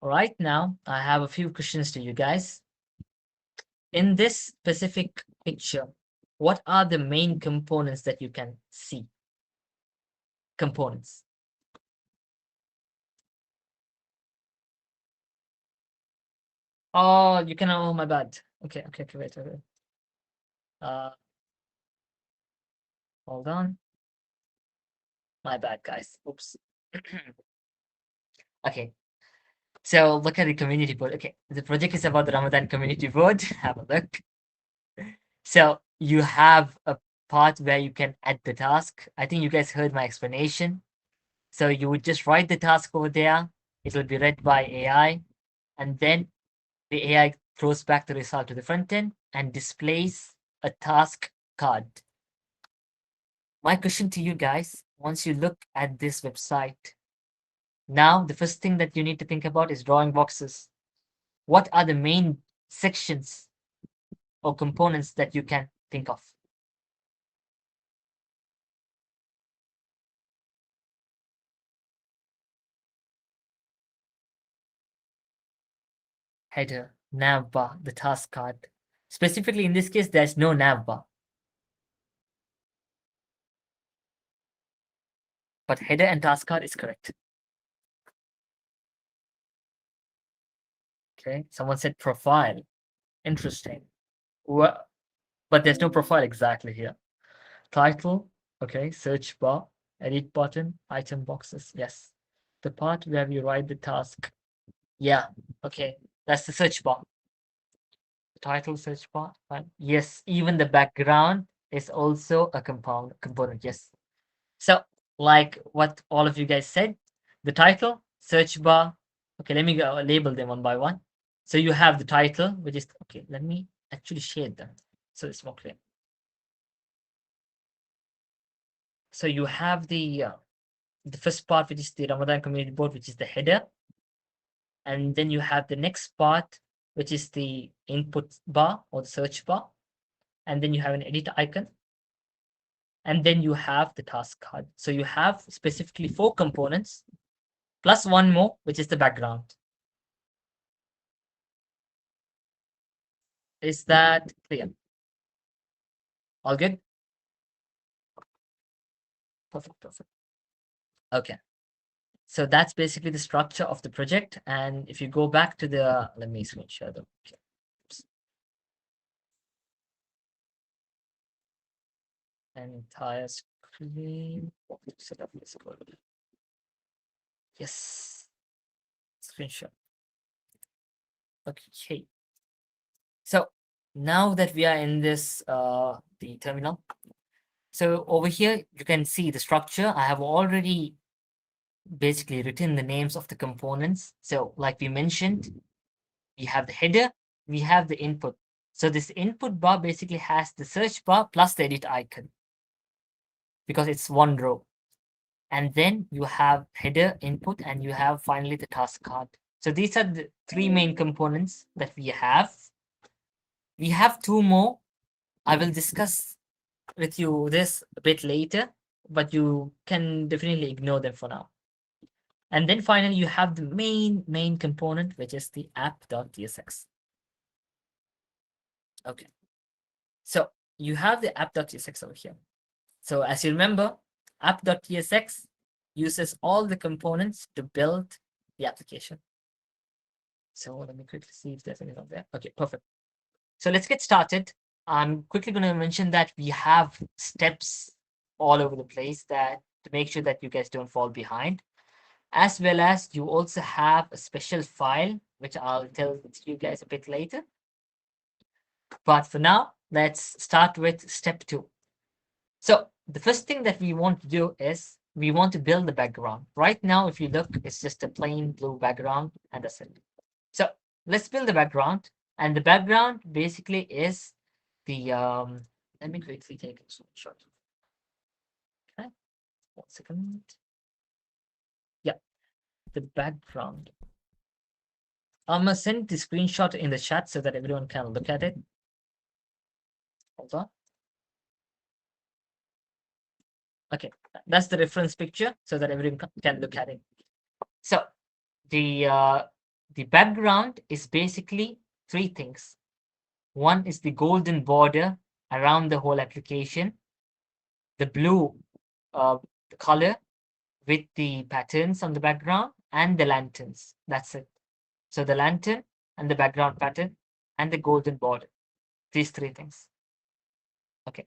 Right now, I have a few questions to you guys. In this specific picture, what are the main components that you can see? Components. Oh, you can. Oh, my bad. Okay, wait. Uh, hold on. My bad, guys. Oops. Okay, so look at the community board. Okay, the project is about the Ramadan community board. Have a look. So you have a part where you can add the task. I think you guys heard my explanation. So you would just write the task over there. It will be read by AI, and then the AI throws back the result to the front end and displays a task card. My question to you guys, once you look at this website, now the first thing that you need to think about is drawing boxes. What are the main sections or components that you can think of? Header, navbar, the task card. Specifically in this case, there's no navbar. But header and task card is correct. Okay, someone said profile. Interesting. Well, but there's no profile exactly here. Title, okay, search bar, edit button, item boxes. Yes. The part where we write the task. Yeah, okay, that's the search bar. title search bar. Yes, even the background is also a component. Yes. So, like what all of you guys said, the title, search bar. Okay, let me go label them one by one. So you have the title, which is okay. Let me actually share them so it's more clear. So you have the first part, which is the Ramadan Community Board, which is the header, and then you have the next part, which is the input bar or the search bar, and then you have an edit icon, and then you have the task card. So you have specifically 4 components plus one more, which is the background. Is that clear? All good? Perfect, perfect. Okay. So that's basically the structure of the project. And if you go back to the, let me screen share them. Okay. Entire screen. Set up this code. Yes. Screenshot. Okay. So now that we are in this the terminal, so over here you can see the structure. I have already basically written the names of the components. So like we mentioned, we have the header, we have the input. So this input bar basically has the search bar plus the edit icon because it's one row. And then you have header, input, and you have finally the task card. So these are the 3 main components that we have. We have 2 more. I will discuss with you this a bit later, but you can definitely ignore them for now. And then finally, you have the main component, which is the app.tsx. Okay. So you have the app.tsx over here. So as you remember, app.tsx uses all the components to build the application. So let me quickly see if there's anything there. Okay, perfect. So let's get started. I'm quickly going to mention that we have steps all over the place that to make sure that you guys don't fall behind, as well as you also have a special file, which I'll tell you guys a bit later. But for now, let's start with step 2. So the first thing that we want to do is we want to build the background. Right now, if you look, it's just a plain blue background and that's it. So let's build the background. And the background basically is the, let me quickly take a screenshot. Okay, 1 second. Yeah, the background. I'm gonna send the screenshot in the chat so that everyone can look at it. Hold on. Okay, that's the reference picture so that everyone can look at it. So the background is basically 3 things. One is the golden border around the whole application, the blue color with the patterns on the background, and the lanterns. That's it. So the lantern and the background pattern and the golden border. These 3 things. Okay.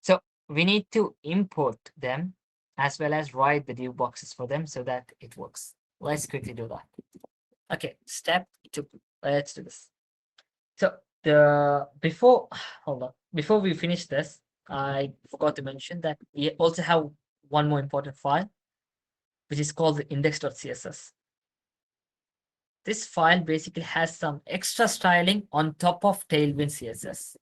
So we need to import them as well as write the div boxes for them so that it works. Let's quickly do that. Okay, step 2. Let's do this. So before we finish this, I forgot to mention that we also have one more important file, which is called the index.css. This file basically has some extra styling on top of Tailwind CSS.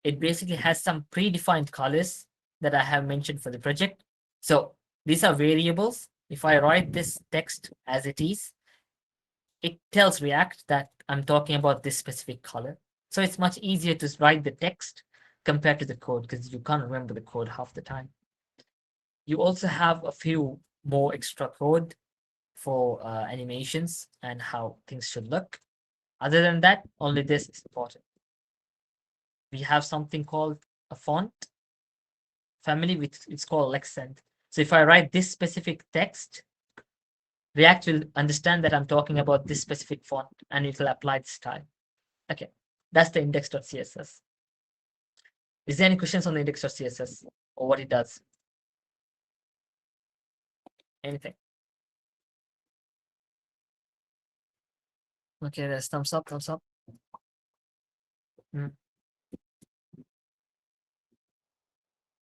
It basically has some predefined colors that I have mentioned for the project. So these are variables. If I write this text as it is, it tells React that I'm talking about this specific color. So it's much easier to write the text compared to the code because you can't remember the code half the time. You also have a few more extra code for animations and how things should look. Other than that, only this is important. We have something called a font family, which it's called Accent. So if I write this specific text, React will understand that I'm talking about this specific font and it will apply the style. Okay, that's the index.css. Is there any questions on the index.css or what it does? Anything? Okay, there's thumbs up, thumbs up.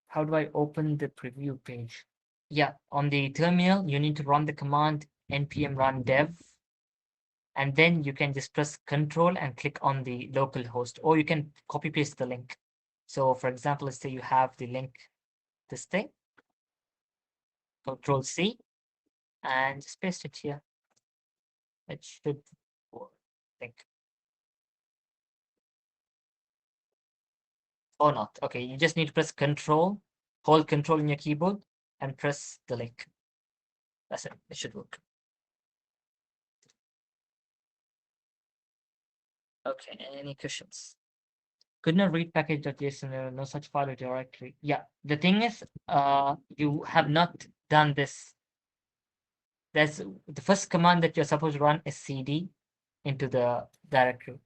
How do I open the preview page? Yeah, on the terminal, you need to run the command npm run dev, and then you can just press control and click on the local host, or you can copy paste the link. So for example, let's say you have the link, this thing, control C, and just paste it here. It should work, I think. Or not. Okay, you just need to press control, hold control in your keyboard, and press the link. That's it. It should work. Okay, any questions? Could not read package.json, no such file directly. Yeah, the thing is, you have not done this. There's the first command that you're supposed to run is cd into the directory.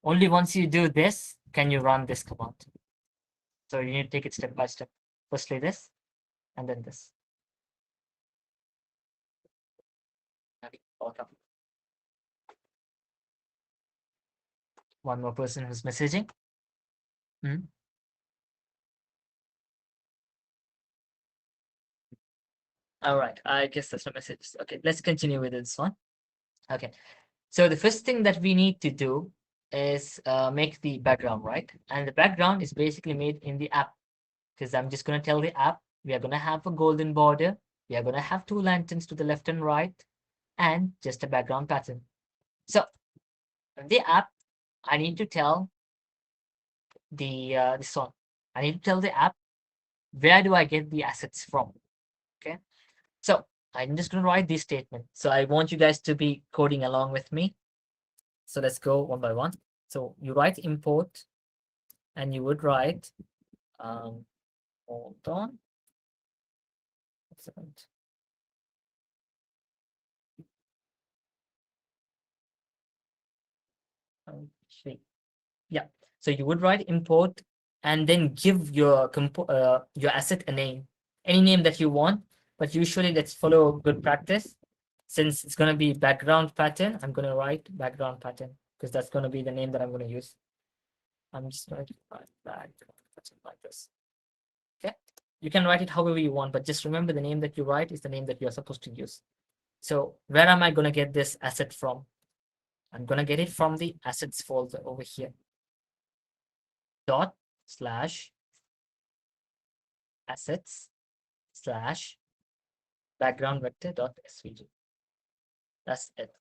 Only once you do this can you run this command. So you need to take it step by step. Firstly this, and then this. Okay, welcome. One more person who's messaging. All right, I guess that's no message. Okay, let's continue with this one. Okay, so the first thing that we need to do is make the background, right? And the background is basically made in the app, because I'm just going to tell the app we are going to have a golden border, we are going to have two lanterns to the left and right, and just a background pattern. So in the app, I need to tell this one. I need to tell the app where do I get the assets from. Okay, so I'm just going to write this statement. So I want you guys to be coding along with me. So let's go one by one. So you write import, and you would write, hold on. Excellent. Okay. Yeah. So you would write import, and then give your asset a name, any name that you want. But usually, let's follow good practice. Since it's going to be background pattern, I'm going to write background pattern, because that's going to be the name that I'm going to use. I'm just going to write background pattern like this. Okay. You can write it however you want, but just remember the name that you write is the name that you're supposed to use. So where am I going to get this asset from? I'm going to get it from the assets folder over here. /assets/ background vector.svg. That's it.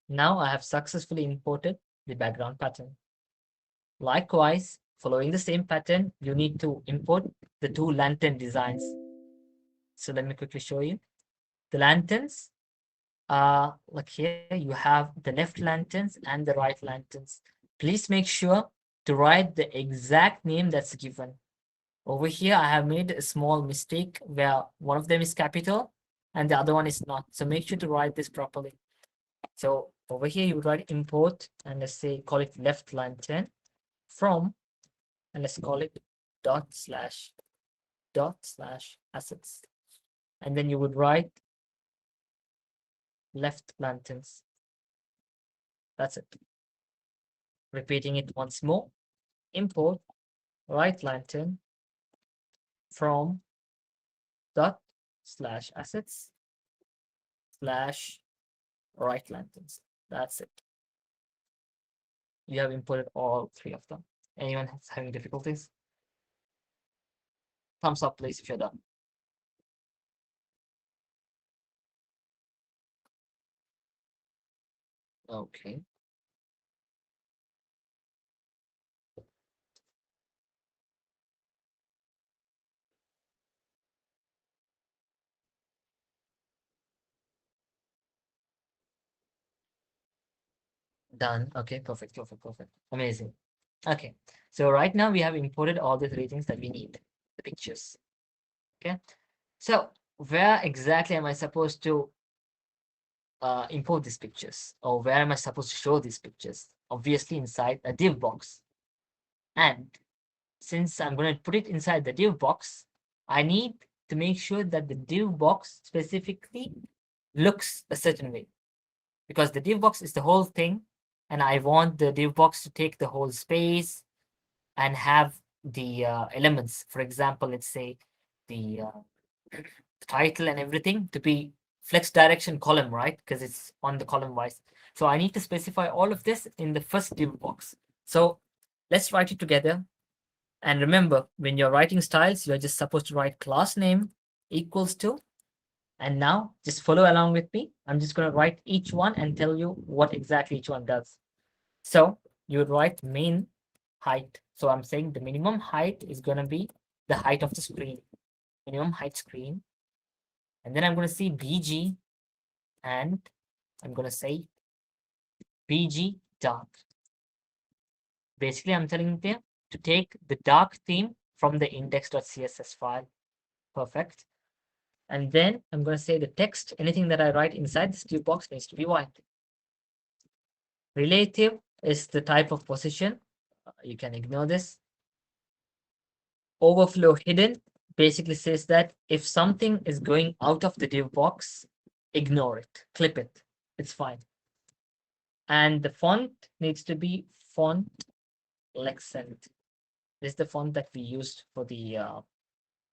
Now I have successfully imported the background pattern. Likewise, following the same pattern, you need to import the two lantern designs. So let me quickly show you. The lanterns are like here, you have the left lanterns and the right lanterns. Please make sure to write the exact name that's given. Over here, I have made a small mistake where one of them is capital and the other one is not. So make sure to write this properly. So over here, you would write import, and let's say call it left lantern from, and let's call it /assets. And then you would write left lanterns. That's it. Repeating it once more. Import right lantern from /assets/ right lanterns. That's it. You have imported all three of them. Anyone having difficulties? Thumbs up, please, if you're done. Okay. Done. Okay, perfect, perfect, perfect. Amazing. Okay, so right now we have imported all the three things that we need, the pictures. Okay, so where exactly am I supposed to import these pictures, or where am I supposed to show these pictures? Obviously inside a div box. And since I'm going to put it inside the div box, I need to make sure that the div box specifically looks a certain way, because the div box is the whole thing, and I want the div box to take the whole space and have the elements. For example, let's say the title and everything to be flex direction column, right? Because it's on the column wise. So I need to specify all of this in the first div box. So let's write it together. And remember, when you're writing styles, you're just supposed to write class name equals to. And now just follow along with me. I'm just going to write each one and tell you what exactly each one does. So you would write main height. So I'm saying the minimum height is going to be the height of the screen, minimum height screen. And then I'm going to see BG, and I'm going to say BG dark. Basically, I'm telling them to take the dark theme from the index.css file. Perfect. And then I'm going to say the text, anything that I write inside this div box needs to be white. Relative is the type of position. You can ignore this. Overflow hidden basically says that if something is going out of the div box, ignore it, clip it. It's fine. And the font needs to be font Lexent. This is the font that we used for the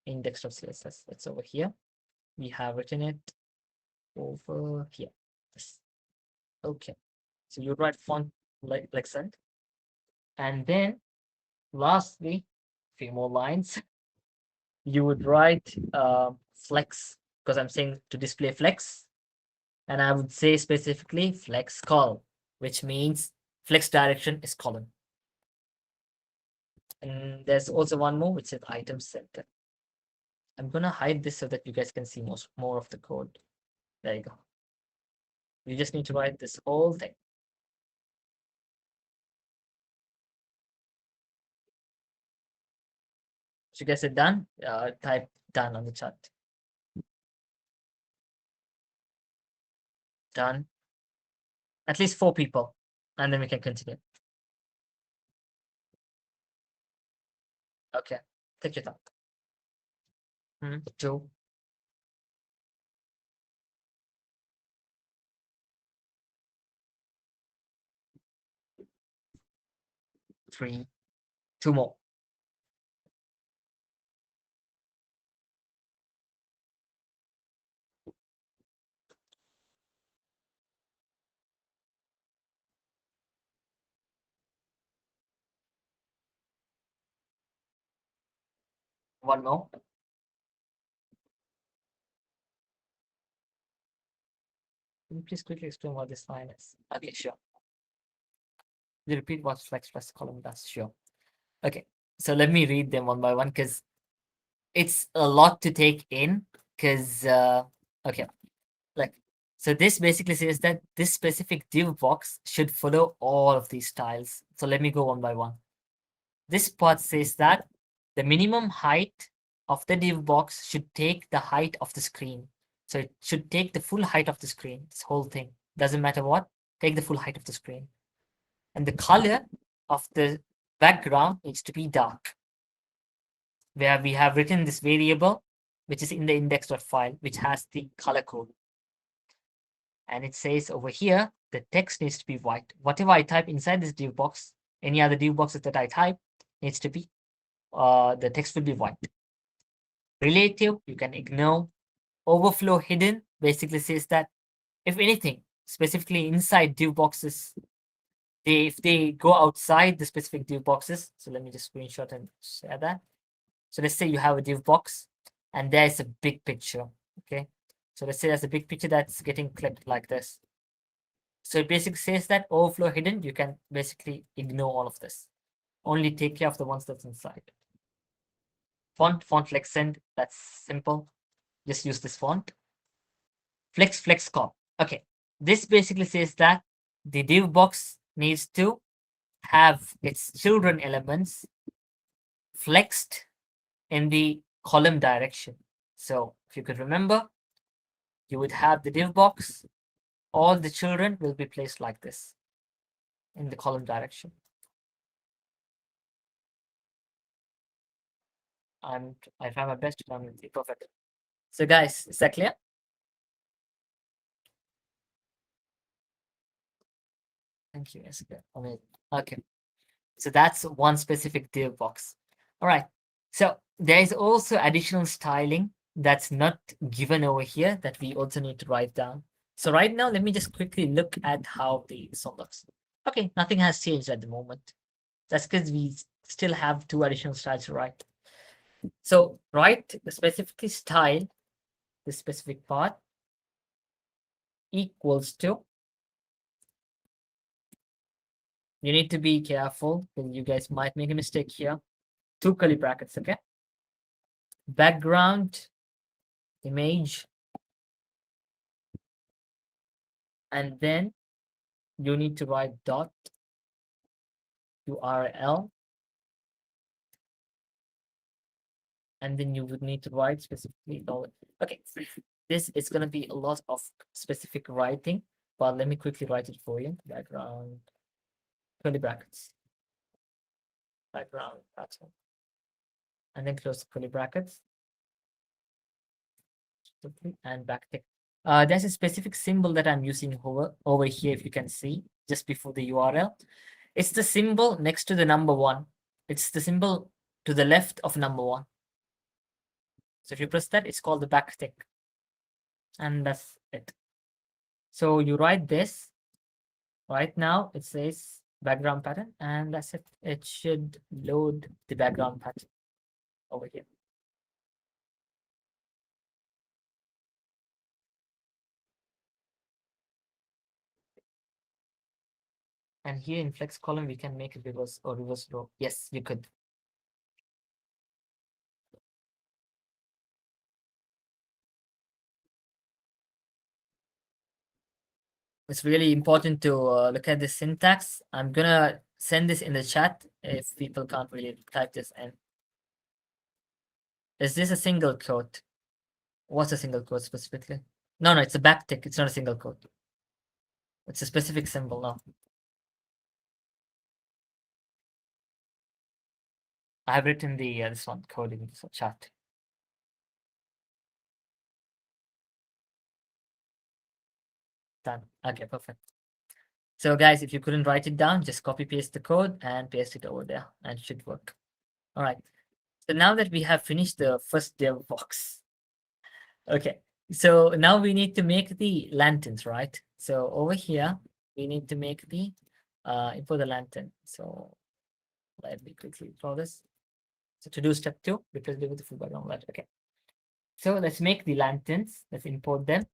index.css. It's over here. We have written it over here. Yes. Okay. So you write font Lexent. And then lastly, a few more lines. You would write flex, because I'm saying to display flex. And I would say specifically flex col, which means flex direction is column. And there's also one more which is item center. I'm gonna hide this so that you guys can see more of the code. There you go. You just need to write this whole thing. So you guys are done. Type done on the chat. Done. At least 4 people, and then we can continue. Okay, take your time. 2. 3. 2 more. One more. Can you please quickly explain what this line is? Okay, sure. You repeat what flex plus column does. Sure. Okay, so let me read them one by one because it's a lot to take in. Because okay, like so this basically says that this specific div box should follow all of these styles. So let me go one by one. This part says that the minimum height of the div box should take the height of the screen. So it should take the full height of the screen. This whole thing doesn't matter what. Take the full height of the screen. And the color of the background needs to be dark, where we have written this variable, which is in the index.file, which has the color code. And it says over here, the text needs to be white. Whatever I type inside this div box, any other div boxes that I type needs to be, the text will be white. Relative, you can ignore. Overflow hidden basically says that if anything, specifically inside div boxes, if they go outside the specific div boxes, so let me just screenshot and share that. So let's say you have a div box and there's a big picture, okay? So let's say there's a big picture that's getting clipped like this. So it basically says that overflow hidden, you can basically ignore all of this. Only take care of the ones that's inside. Font Lexent, that's simple. Just use this font. Flex call. Okay, this basically says that the div box needs to have its children elements flexed in the column direction. So if you could remember, you would have the div box, all the children will be placed like this in the column direction. And I try my best to communicate. Perfect. So guys, is that clear? Thank you, Jessica. Okay. So that's one specific div box. All right. So there is also additional styling that's not given over here that we also need to write down. So right now, let me just quickly look at how the song looks. Okay, nothing has changed at the moment. That's because we still have two additional styles to write. So write the specifically style, the specific part equals to, you need to be careful because you guys might make a mistake here. Two curly brackets, okay? Background image, and then you need to write dot URL, and then you would need to write specifically dollar. Okay, this is going to be a lot of specific writing, but let me quickly write it for you. Background curly brackets, background pattern, and then close the curly brackets and backtick. There's a specific symbol that I'm using over here, if you can see, just before the URL. It's the symbol next to the number one. It's the symbol to the left of number one. So if you press that, it's called the backtick. And that's it. So you write this. Right now, it says background pattern, and that's it. It should load the background pattern over here. And here in flex column, we can make a reverse or reverse row. Yes, you could. It's really important to look at the syntax. I'm gonna send this in the chat if people can't really type this in. Is this a single quote? What's a single quote specifically? No, it's a backtick. It's not a single quote. It's a specific symbol now. I have written the this one code in the chat. Done. Okay, perfect. So guys, if you couldn't write it down, just copy paste the code and paste it over there, and it should work. All right. So now that we have finished the first div box, okay. So now we need to make the lanterns, right? So over here, we need to make the import the lantern. So let me quickly draw this. So to do step 2, replace the with the full background light. Okay. So let's make the lanterns. Let's import them.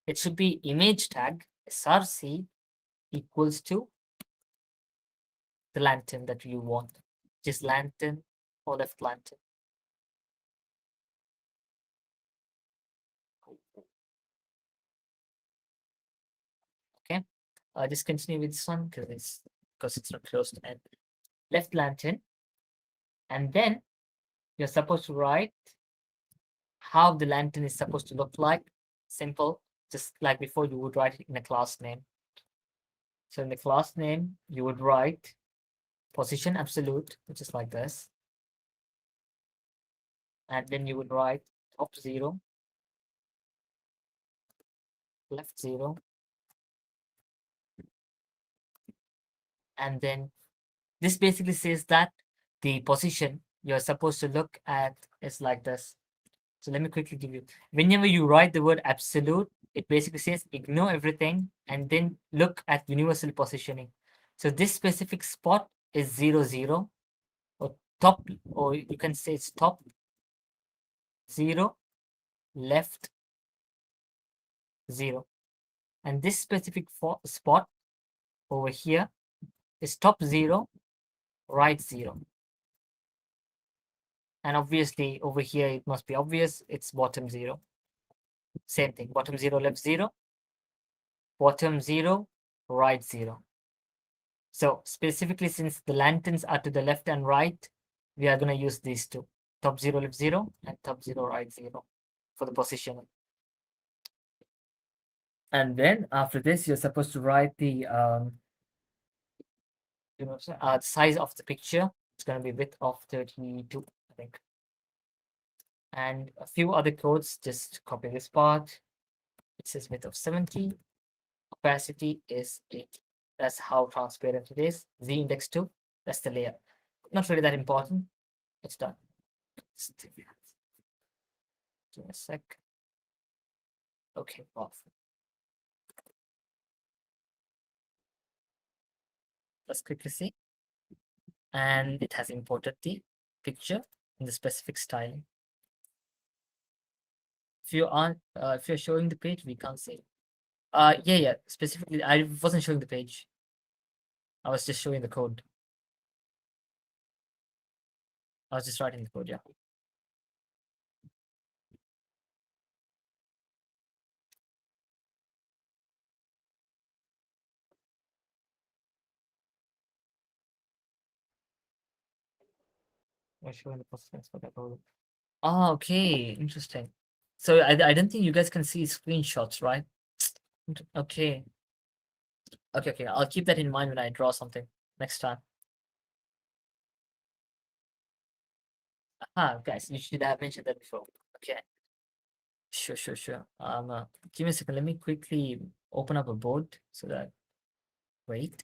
It should be image tag src equals to the lantern that you want. Just lantern or left lantern. Okay. Just continue with this one because it's not closed. And left lantern. And then you're supposed to write how the lantern is supposed to look like. Simple. Just like before, you would write it in a class name. So in the class name, you would write position absolute, which is like this. And then you would write top 0, left 0. And then this basically says that the position you're supposed to look at is like this. So let me quickly give you, whenever you write the word absolute, it basically says ignore everything and then look at universal positioning. So this specific spot is 0, 0, or top, or you can say it's top 0, left 0. And this specific spot over here is top 0, right 0. And obviously over here, it must be obvious, it's bottom 0. Same thing, bottom 0, left 0, bottom 0, right 0. So specifically, since the lanterns are to the left and right, we are going to use these two, top 0, left 0, and top 0, right 0 for the positioning. And then after this, you're supposed to write the size of the picture. It's going to be width of 32, I think. And a few other codes, just copy this part. It says width of 70, opacity is 8. That's how transparent it is. Z index 2, that's the layer. Not really that important. It's done. Give me a sec. Okay, off. Let's quickly see. And it has imported the picture in the specific styling. If you aren't, if you're showing the page, we can't see. Yeah. Specifically, I wasn't showing the page. I was just showing the code. I was just writing the code, yeah. I was showing the process for that code. Oh, okay, interesting. So I don't think you guys can see screenshots, right? Okay. Okay. I'll keep that in mind when I draw something next time. Guys, you should have mentioned that before. Okay. Sure. Give me a second. Let me quickly open up a board so that. Wait.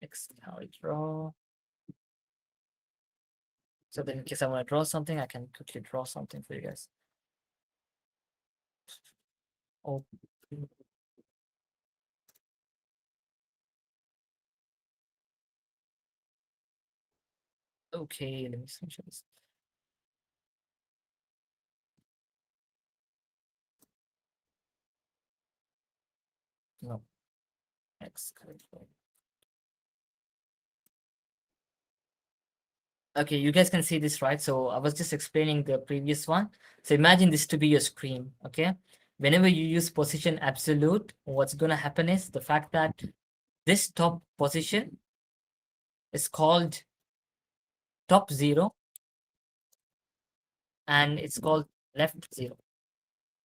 Next, how I draw. So that in case I want to draw something, I can quickly draw something for you guys. Oh. Okay, let me screenshot this. No. X. Okay, you guys can see this, right? So I was just explaining the previous one. So imagine this to be your screen, okay? Whenever you use position absolute, what's going to happen is the fact that this top position is called top 0 and it's called left 0,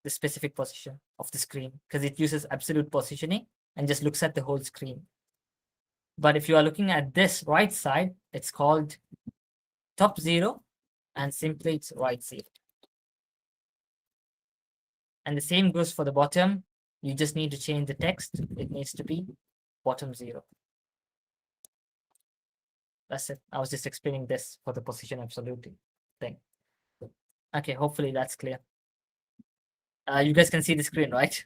the specific position of the screen, because it uses absolute positioning and just looks at the whole screen. But if you are looking at this right side, it's called top 0 and simply it's right 0. And the same goes for the bottom. You just need to change the text. It needs to be bottom 0. That's it. I was just explaining this for the position absolute thing. Okay, hopefully that's clear. You guys can see the screen, right?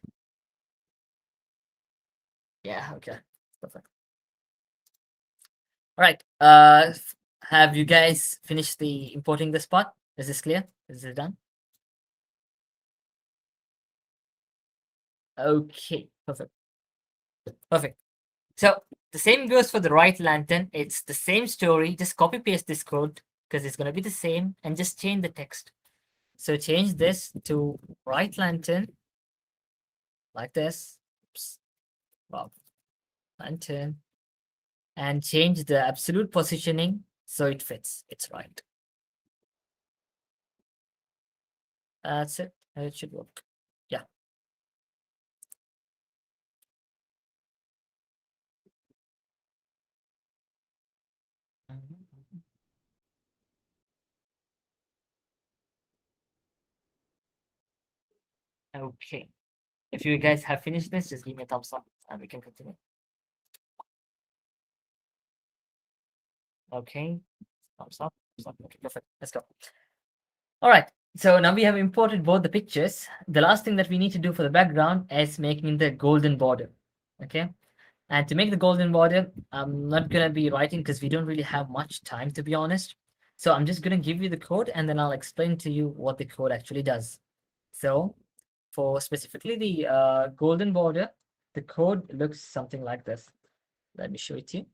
Yeah, okay. Perfect. All right. Have you guys finished the importing this part? Is this clear? Is it done? Okay, perfect. So the same goes for the right lantern. It's the same story. Just copy paste this code because it's going to be the same and just change the text. So change this to right lantern like this. Oops. Wow. Lantern. And change the absolute positioning so it fits. It's right. That's it. It should work. Yeah. Okay. If you guys have finished this, just give me a thumbs up and we can continue. Okay. Thumbs up. Okay, perfect. Let's go. All right. So now we have imported both the pictures. The last thing that we need to do for the background is making the golden border. Okay. And to make the golden border, I'm not going to be writing because we don't really have much time, to be honest. So I'm just going to give you the code and then I'll explain to you what the code actually does. So for specifically the golden border, the code looks something like this. Let me show it to you.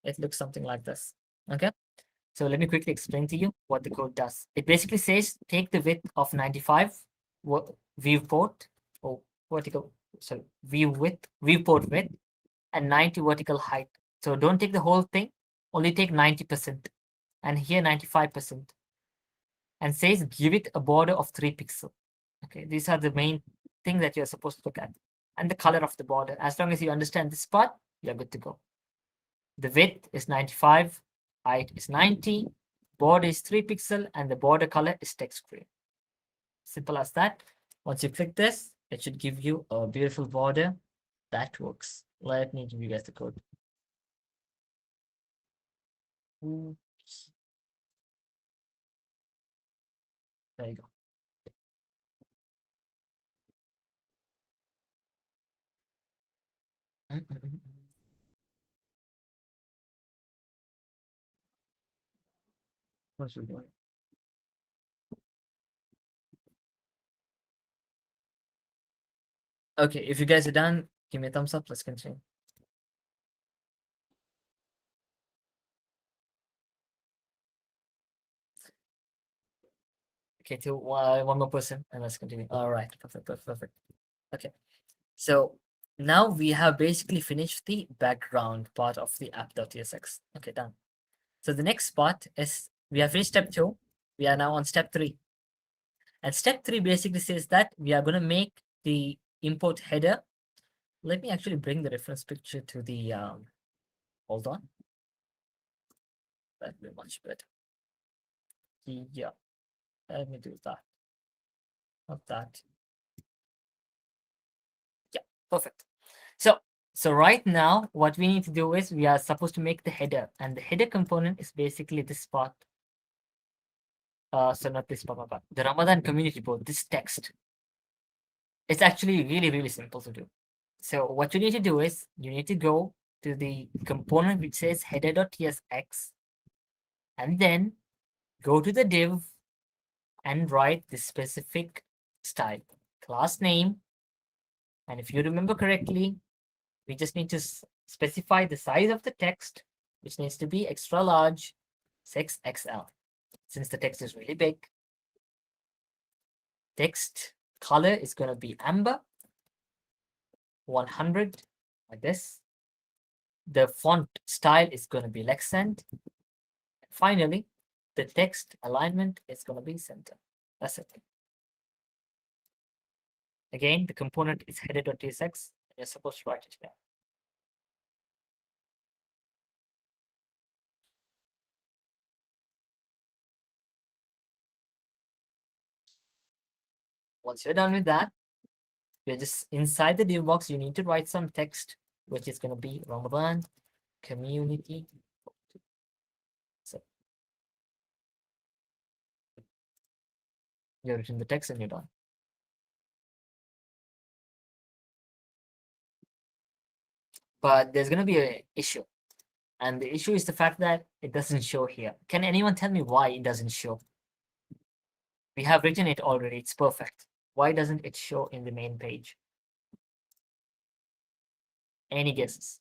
It looks something like this. Okay. So let me quickly explain to you what the code does. It basically says take the width of 95 viewport or vertical, sorry, viewport width and 90 vertical height. So don't take the whole thing, only take 90% and here 95%. And says give it a border of 3 pixels. Okay, these are the main thing that you're supposed to look at. And the color of the border. As long as you understand this part, you're good to go. The width is 95, height is 90, border is 3 pixels, and the border color is text gray. Simple as that. Once you click this, it should give you a beautiful border that works. Let me give you guys the code. Oops. There you go. What should we do? Okay, if you guys are done, give me a thumbs up. Let's continue. Okay, to one more person, and let's continue. All right, perfect. Okay, so now we have basically finished the background part of the app.tsx. Okay, done. So the next part is we have finished step 2. We are now on step 3. And step 3 basically says that we are going to make the import header. Let me actually bring the reference picture to the, hold on. That'd be much better. Yeah, let me do that. Not that. Yeah, perfect. So right now, what we need to do is we are supposed to make the header, and the header component is basically this part. So not this part, but the Ramadan community board, this text. It's actually really simple to do. So what you need to do is you need to go to the component which says header.tsx, and then go to the div and write the specific style, class name. And if you remember correctly, we just need to specify the size of the text, which needs to be extra large 6XL. Since the text is really big, text color is going to be amber 100, like this. The font style is going to be Lexant. Finally, the text alignment is going to be center. That's it. Again, the component is header.tsx, and you're supposed to write it there. Once you're done with that, you're just inside the div box, you need to write some text, which is going to be Ramadan community. So you've written the text and you're done. But there's going to be an issue. And the issue is the fact that it doesn't show here. Can anyone tell me why it doesn't show? We have written it already. It's perfect. Why doesn't it show in the main page? Any guesses?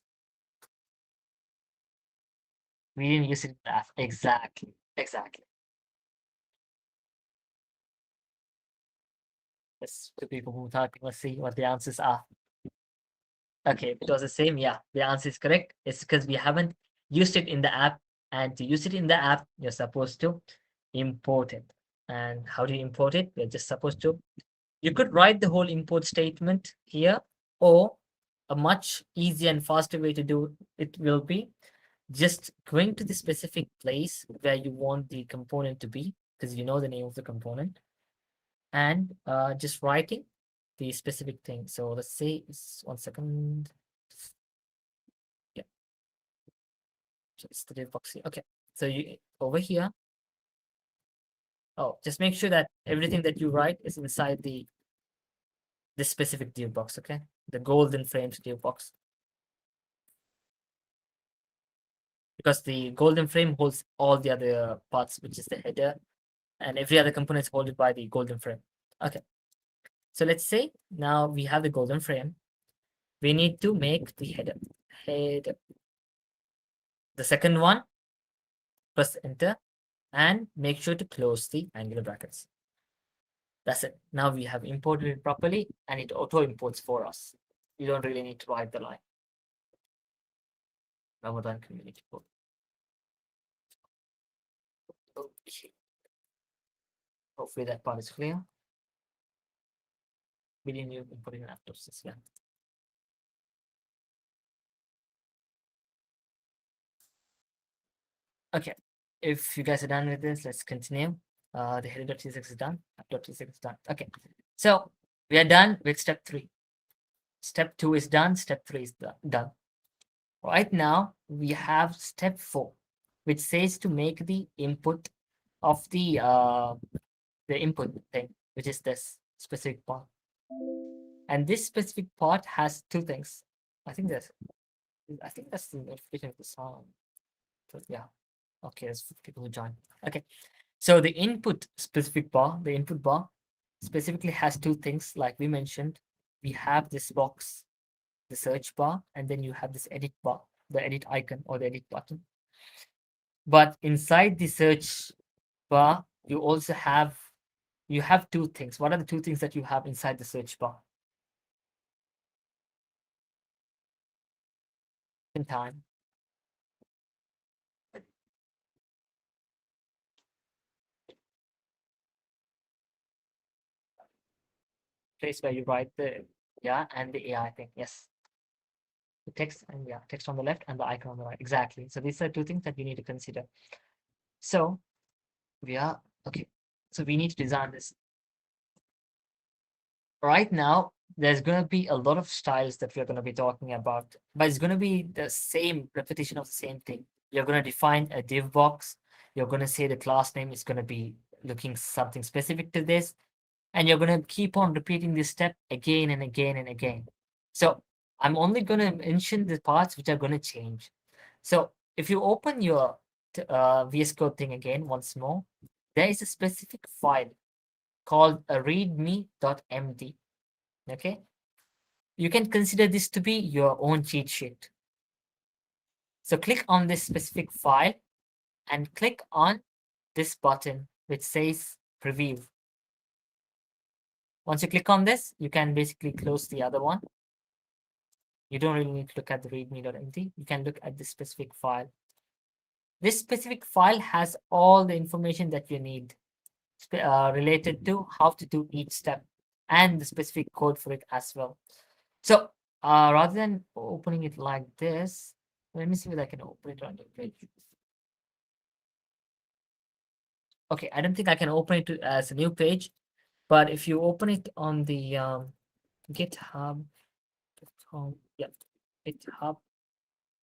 We didn't use it in the app. Exactly. That's the people who thought, let's see what the answers are. Okay, if it was the same, yeah, the answer is correct. It's because we haven't used it in the app, and to use it in the app, you're supposed to import it. And how do you import it? You're just supposed to, you could write the whole import statement here, or a much easier and faster way to do it will be just going to the specific place where you want the component to be, because you know the name of the component, and just writing the specific thing. So let's say it's 1 second. Yeah. So it's the div box here. Okay. So you over here. Oh, just make sure that everything that you write is inside this specific div box. Okay, the golden framed div box, because the golden frame holds all the other parts, which is the header, and every other component is held by the golden frame. Okay. So let's say now we have the golden frame. We need to make the header. The second one, press enter and make sure to close the angular brackets. That's it. Now we have imported it properly and it auto imports for us. You don't really need to write the line. Ramadan community code. Okay. Hopefully that part is clear. We didn't even put in laptops. Yeah. Okay. If you guys are done with this, let's continue. The header.tsx is done. App.tsx is done. Okay. So we are done with step 3. Step 2 is done. Step 3 is done. Right now, we have step 4, which says to make the input of the input thing, which is this specific part. And this specific part has two things. I think that's the notification of the sound. So, yeah. Okay, there's people who join. Okay. So the input bar specifically has two things, like we mentioned. We have this box, the search bar, and then you have this edit bar, the edit icon or the edit button. But inside the search bar, you also have two things. What are the two things that you have inside the search bar? In time. Place where you write the and the AI thing. Yes. The text and text on the left and the icon on the right. Exactly. So these are two things that you need to consider. So we are okay. So we need to design this. Right now, there's going to be a lot of styles that we're going to be talking about, but it's going to be the same repetition of the same thing. You're going to define a div box. You're going to say the class name is going to be looking something specific to this, and you're going to keep on repeating this step again and again and again. So I'm only going to mention the parts which are going to change. So if you open your VS Code thing again once more, there is a specific file called a readme.md. Okay, you can consider this to be your own cheat sheet. So click on this specific file and click on this button which says preview. Once you click on this, you can basically close the other one. You don't really need to look at the readme.md. You can look at this specific file. This specific file has all the information that you need related to how to do each step and the specific code for it as well. So rather than opening it like this, let me see if I can open it on the page. Okay, I don't think I can open it as a new page, but if you open it on the GitHub, GitHub,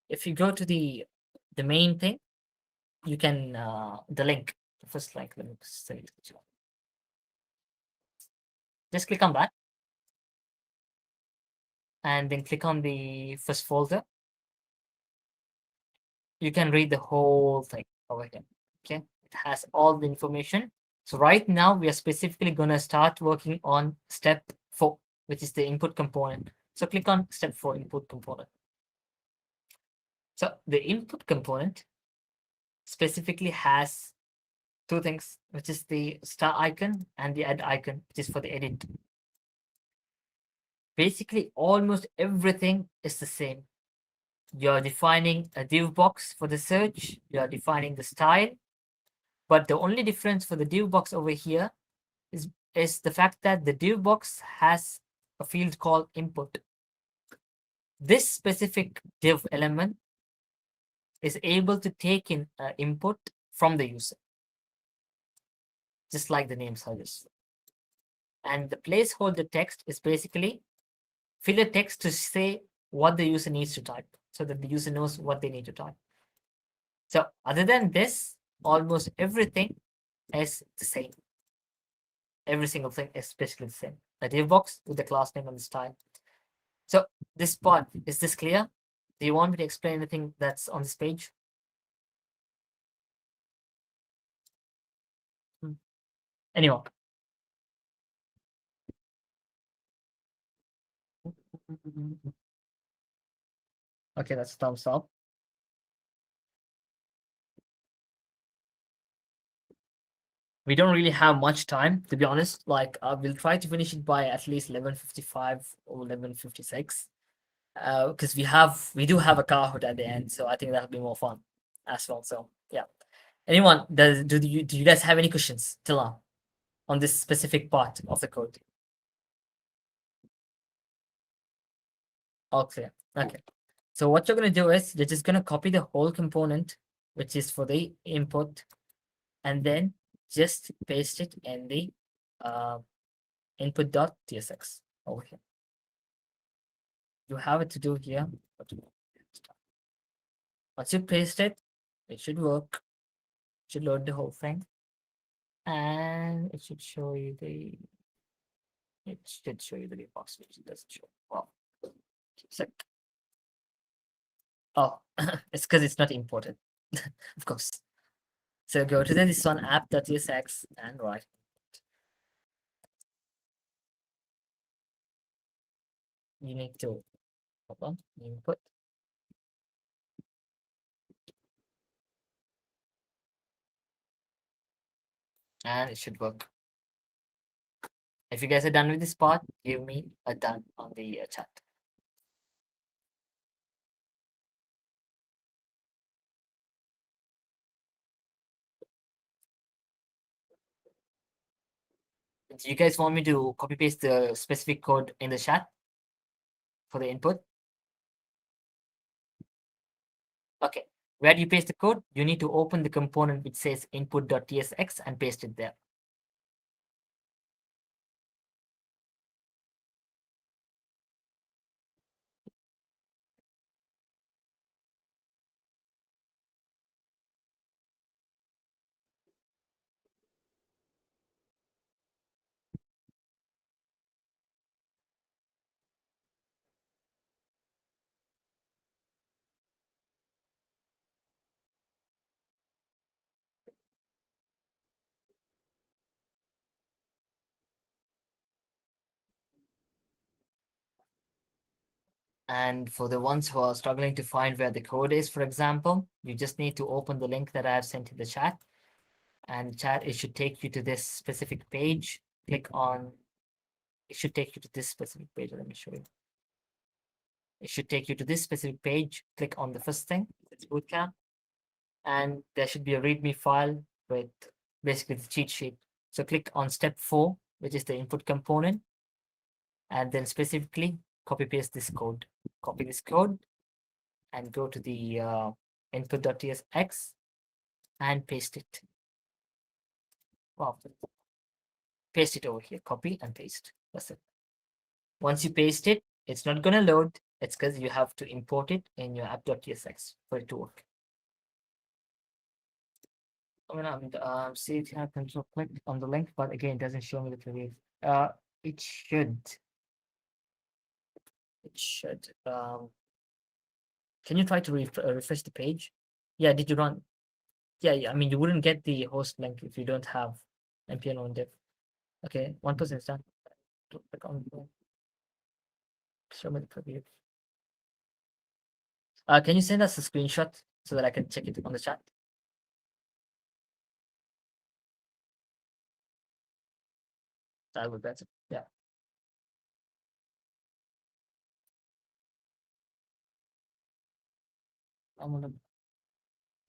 if you go to the main thing, you can the link, the first link. Let me send it to you. Just click on that, and then click on the first folder. You can read the whole thing over here. Okay, it has all the information. So right now we are specifically going to start working on step 4, which is the input component. So click on step 4, input component. So the input component specifically has two things, which is the star icon and the add icon, which is for the edit. Basically, almost everything is the same. You're defining a div box for the search, you're defining the style, but the only difference for the div box over here is the fact that the div box has a field called input. This specific div element is able to take in input from the user, just like the name suggests. And the placeholder text is basically filler text to say what the user needs to type, so that the user knows what they need to type. So other than this, almost everything is the same. Every single thing is basically the same. A div box with the class name and the style. So this part, is this clear? Do you want me to explain anything that's on this page? Anyone? Okay, that's thumbs up. We don't really have much time, to be honest. Like, we'll try to finish it by at least 11:55 or 11:56. Because we do have a Kahoot at the end, so I think that'll be more fun as well. So yeah. Anyone, do you guys have any questions till now on this specific part of the code? Okay. Okay. So what you're gonna do is you're just gonna copy the whole component, which is for the input, and then just paste it in the input.tsx over here. you have it to do here. Once you paste it, it should work. It should load the whole thing. And it should show you the box, which it doesn't show. Well, sec. Oh, it's because it's not imported. Of course. So go to this one app.tsx and write. You need to input. And it should work. If you guys are done with this part, give me a done on the chat. Do you guys want me to copy paste the specific code in the chat for the input? Okay. Where do you paste the code? You need to open the component which says input.tsx and paste it there. And for the ones who are struggling to find where the code is, for example, you just need to open the link that I have sent in the chat. And chat, it should take you to this specific page. Click on, it should take you to this specific page. Let me show you. It should take you to this specific page. Click on the first thing, it's Bootcamp. And there should be a README file with basically the cheat sheet. So click on step 4, which is the input component. And then specifically copy paste this code. Copy this code and go to the input.tsx and paste it. Wow. Paste it over here. Copy and paste. That's it. Once you paste it, it's not going to load. It's because you have to import it in your app.tsx for it to work. I'm gonna see if you have control click on the link, but again, it doesn't show me the preview. It should. It should. Can you try to refresh the page? Yeah, did you run? Yeah, I mean, you wouldn't get the host link if you don't have npm on div. Okay, 1% is done. Click on show me the preview. Can you send us a screenshot so that I can check it on the chat? That would be better. Yeah.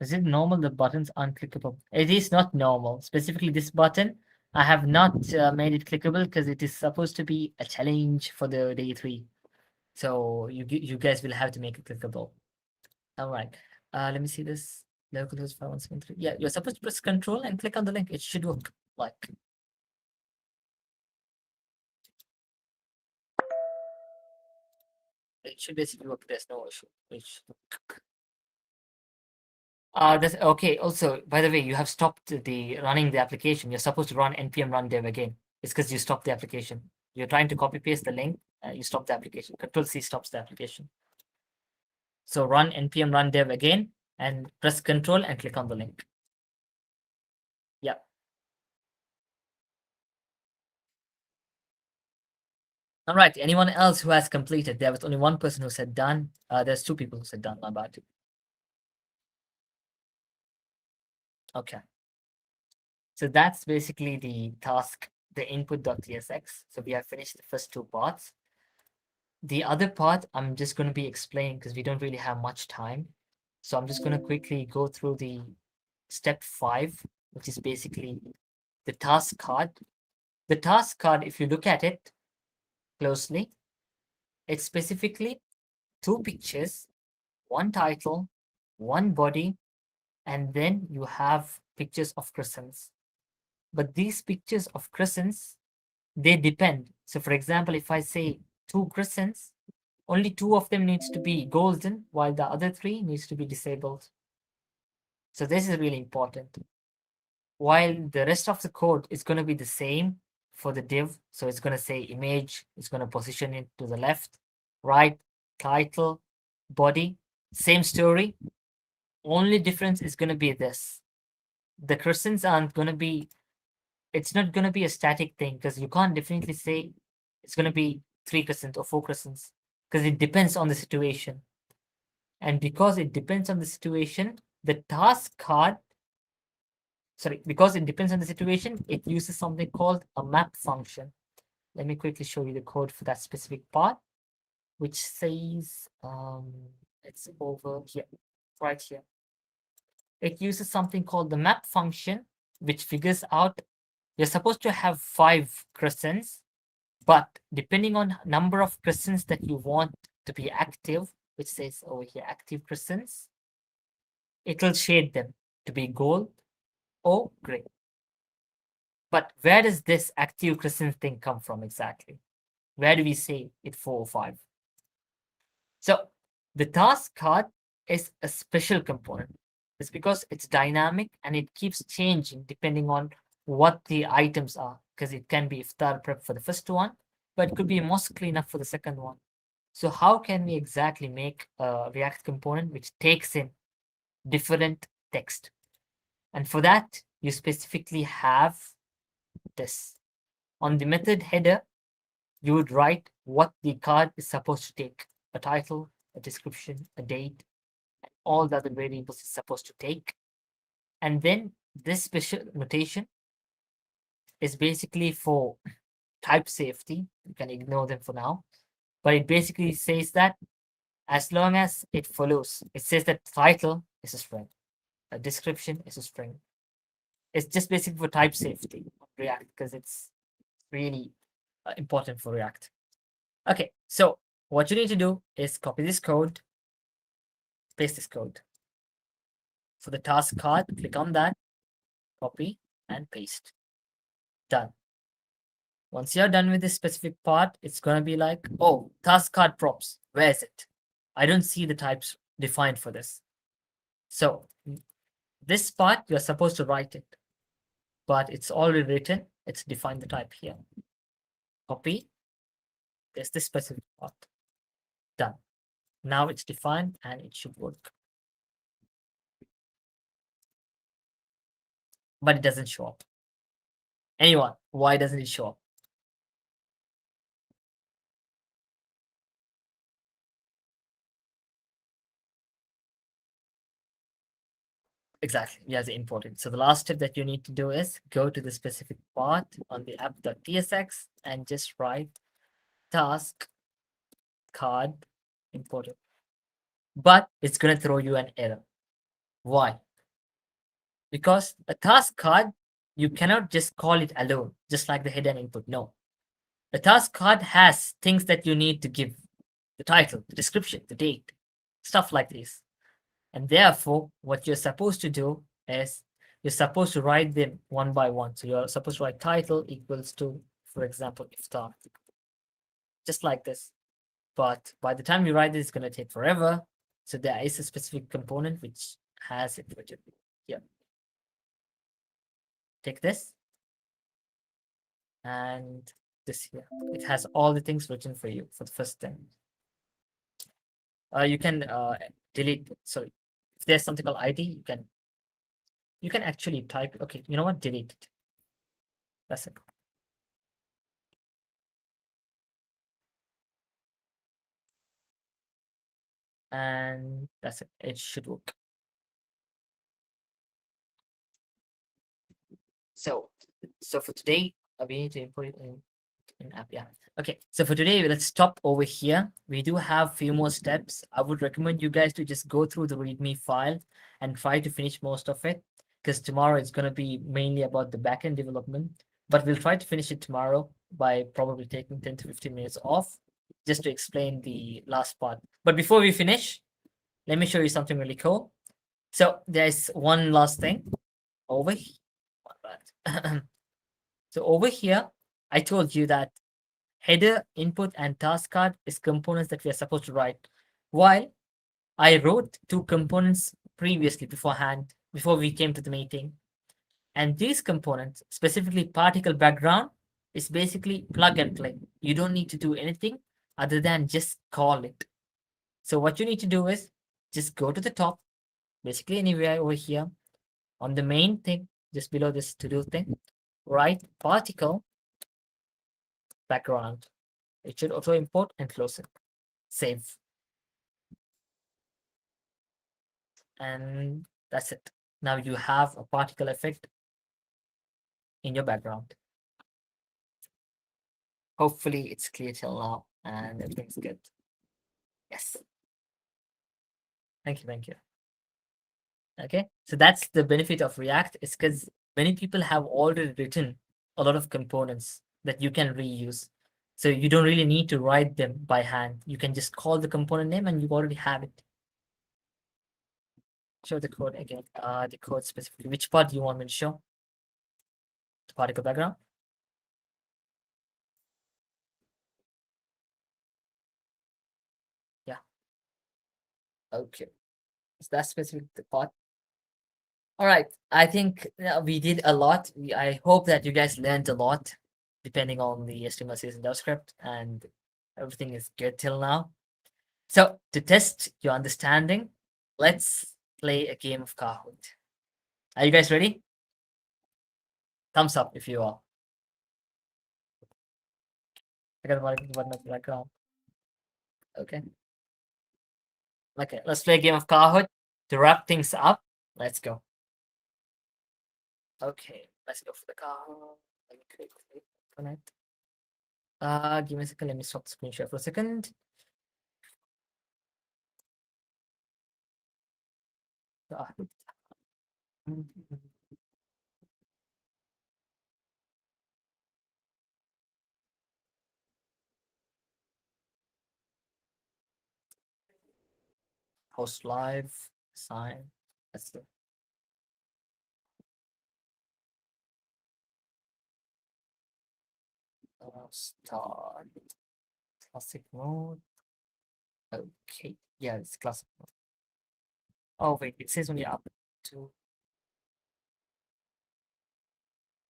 Is it normal the buttons aren't clickable? It is not normal. Specifically this button, I have not made it clickable because it is supposed to be a challenge for the day 3. So you guys will have to make it clickable. All right. Let me see this. Localhost 5173. Yeah, you're supposed to press control and click on the link. It should work. Like. It should basically work. There's no issue. That's okay. Also, by the way, you have stopped the running the application. You're supposed to run npm run dev again. It's because you stopped the application. You're trying to copy paste the link. You stop the application. Control C stops the application. So run npm run dev again and press control and click on the link. Yeah. All right. Anyone else who has completed? There was only one person who said done. There's 2 people who said done. My bad. Okay. So that's basically the task, the input.tsx. So we have finished the first 2 parts. The other part, I'm just going to be explaining because we don't really have much time. So I'm just going to quickly go through the step 5, which is basically the task card. The task card, if you look at it closely, it's specifically 2 pictures, 1 title, 1 body, and then you have pictures of crescents. But these pictures of crescents, they depend. So for example, if I say 2 crescents, only 2 of them needs to be golden, while the other 3 needs to be disabled. So this is really important. While the rest of the code is going to be the same for the div, so it's going to say image, it's going to position it to the left, right, title, body, same story. Only difference is going to be this. The crescents aren't going to be, it's not going to be a static thing, because you can't definitely say it's going to be 3 crescents or 4 crescents, because it depends on the situation. And because it depends on the situation, the task card, because it depends on the situation, it uses something called a map function. Let me quickly show you the code for that specific part, which says, it's over here, right here. It uses something called the map function, which figures out you're supposed to have 5 crescents, but depending on number of crescents that you want to be active, which says over here active crescents, it will shade them to be gold or gray. But where does this active crescent thing come from exactly? Where do we say it 4 or 5? So the task card is a special component. It's because it's dynamic and it keeps changing depending on what the items are, because it can be iftar prep for the first one, but it could be mosque cleanup for the second one. So how can we exactly make a React component which takes in different text? And for that, you specifically have this. On the method header, you would write what the card is supposed to take: a title, a description, a date, and all the other variables it's supposed to take. And then this special notation is basically for type safety. You can ignore them for now. But it basically says that as long as it follows, it says that title is a string, a description is a string. It's just basically for type safety of React, because it's really important for React. Okay, so what you need to do is copy this code, paste this code. For the task card, click on that, copy and paste. Done. Once you're done with this specific part, it's going to be like, oh, task card props, where is it? I don't see the types defined for this. So this part, you're supposed to write it, but it's already written. It's defined the type here. Copy, there's this specific part. Done. Now it's defined and it should work. But it doesn't show up. Anyone, why doesn't it show up? Exactly, yes, important. So the last step that you need to do is go to the specific part on the app.tsx and just write task card important. But it's going to throw you an error. Why? Because a task card, you cannot just call it alone, just like the hidden input. No. The task card has things that you need to give: the title, the description, the date, stuff like this. And therefore, what you're supposed to do is you're supposed to write them one by one. So you're supposed to write title equals to, for example, iftar, just like this. But by the time you write this, it's going to take forever. So there is a specific component which has it written here. Take this and this here. It has all the things written for you for the first thing. You can delete. Sorry, if there's something called ID, you can actually type. Okay, you know what? Delete it. That's it. And that's it. It should work. So for today, we need to import it in app. Yeah. Okay. So for today, let's stop over here. We do have a few more steps. I would recommend you guys to just go through the README file and try to finish most of it, because tomorrow it's going to be mainly about the backend development. But we'll try to finish it tomorrow by probably taking 10 to 15 minutes off just to explain the last part. But before we finish, let me show you something really cool. So there's one last thing over here. So over here, I told you that header, input, and task card is components that we are supposed to write. While I wrote two components previously beforehand, before we came to the meeting. And these components, specifically particle background, is basically plug and play. You don't need to do anything other than just call it. So what you need to do is just go to the top, basically anywhere over here on the main thing, just below this to do thing, write particle background. It should auto import and close it. Save. And that's it. Now you have a particle effect in your background. Hopefully it's clear till now and everything's good. Yes. Thank you. Thank you. Okay. So that's the benefit of React is because many people have already written a lot of components that you can reuse. So you don't really need to write them by hand. You can just call the component name and you already have it. Show the code again. The code specifically. Which part do you want me to show? The particle background? Yeah. Okay. Is that specific the part? All right. I think we did a lot. I hope that you guys learned a lot, depending on the HTML, CSS, and JavaScript, and everything is good till now. So to test your understanding, let's play a game of Kahoot. Are you guys ready? Thumbs up if you are. I got one button at the background. Okay. Okay, let's play a game of Kahoot. To wrap things up, let's go. Okay, let's go for the Kahoot. Let me quickly connect. Give me a second. Let me stop the screen share for a second. Kahoot. Host live, sign. Let's go. Start classic mode. Okay, yeah, it's classic mode. Oh wait, it says only up to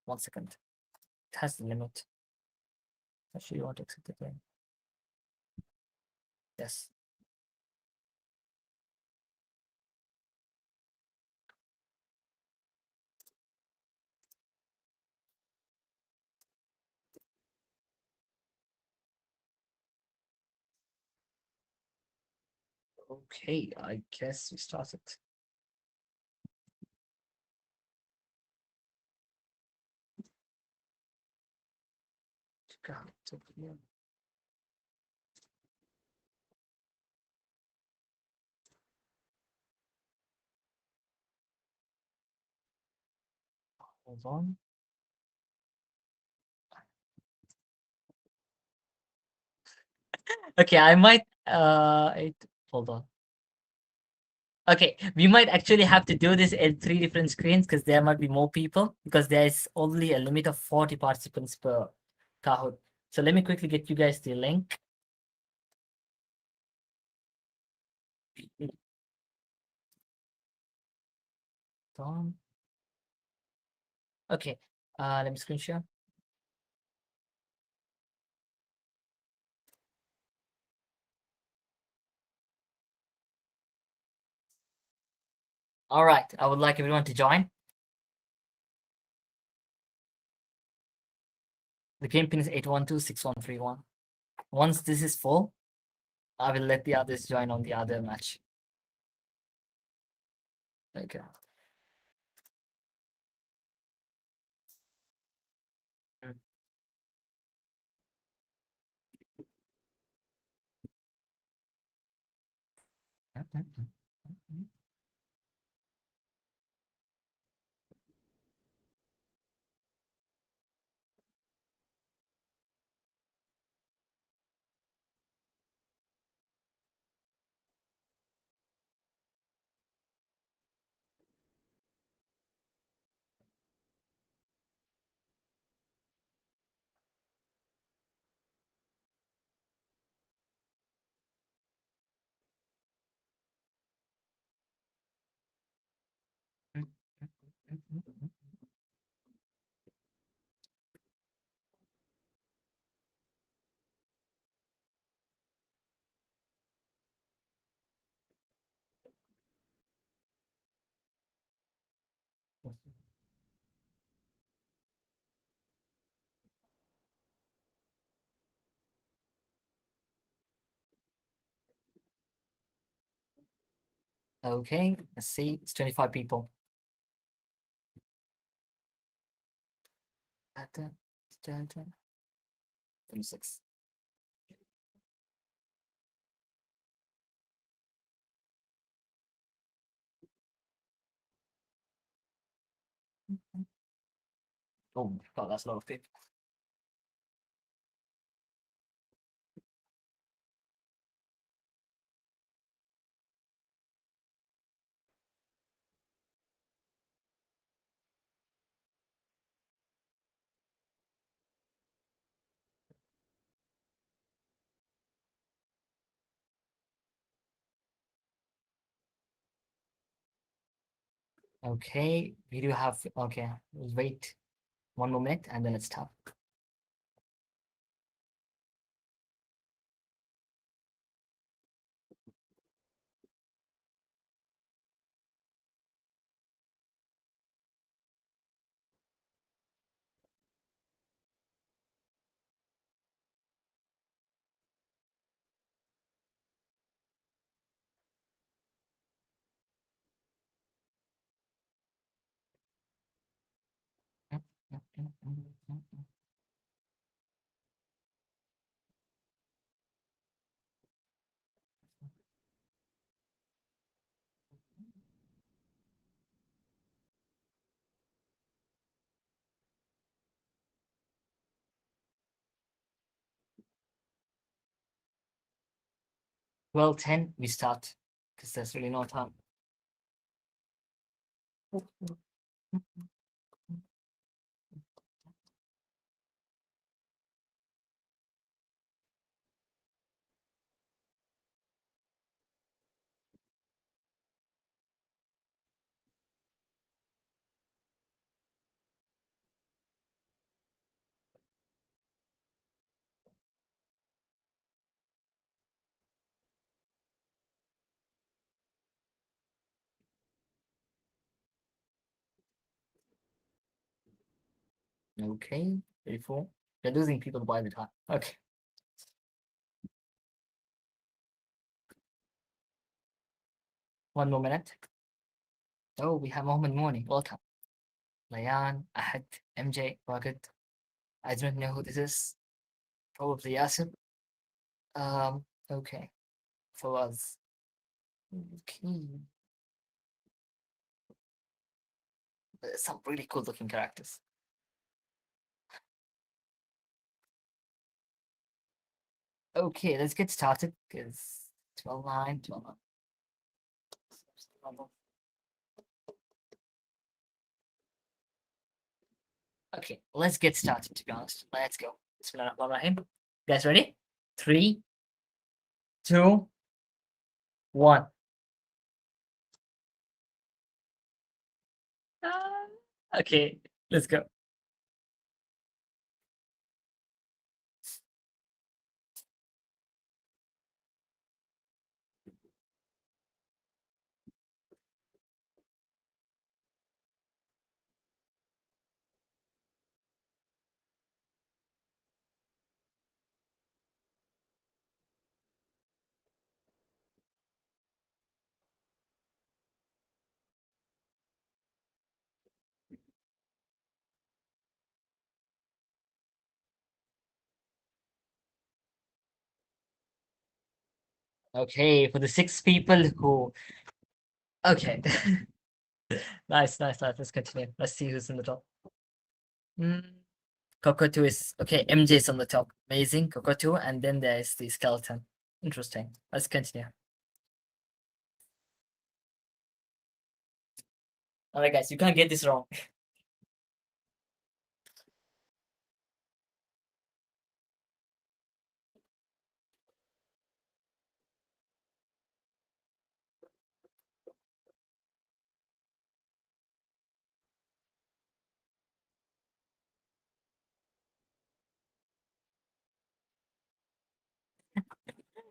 1 second. It has the limit. Actually, you want to exit the game. Yes. Okay, I guess we started. Hold on. Okay, I might hold on. Okay, we might actually have to do this in 3 different screens because there might be more people because there is only a limit of 40 participants per Kahoot. So let me quickly get you guys the link. Tom. Okay, let me screen share. All right, I would like everyone to join. The game pin is 8126131. Once this is full, I will let the others join on the other match. Okay. Mm. Okay, let's see. It's 25 people. 26. Oh, God, that's a lot of people. Okay, we do have. Okay, we'll wait 1 more minute and then it's start. Well, 10, we start because there's really no time. Okay, 34. We're losing people by the time. Okay. 1 more minute. Oh, we have Mohammed Morning. Welcome. Layan, Ahad, MJ, Ragad. I don't know who this is. Probably Yasir. Okay. For us. Okay. Some really cool looking characters. Okay, let's get started because 12:09, 12:09. Okay, let's get started, to be honest. Let's go. Bismillahirrahmanirrahim. Guys, ready? 3, 2, 1. Okay, let's go. Okay, for the 6 people who. Okay. Nice, nice, nice. Let's continue. Let's see who's in the top. Cockatoo is. Okay, MJ is on the top. Amazing. Cockatoo. And then there's the skeleton. Interesting. Let's continue. Alright, guys, you can't get this wrong.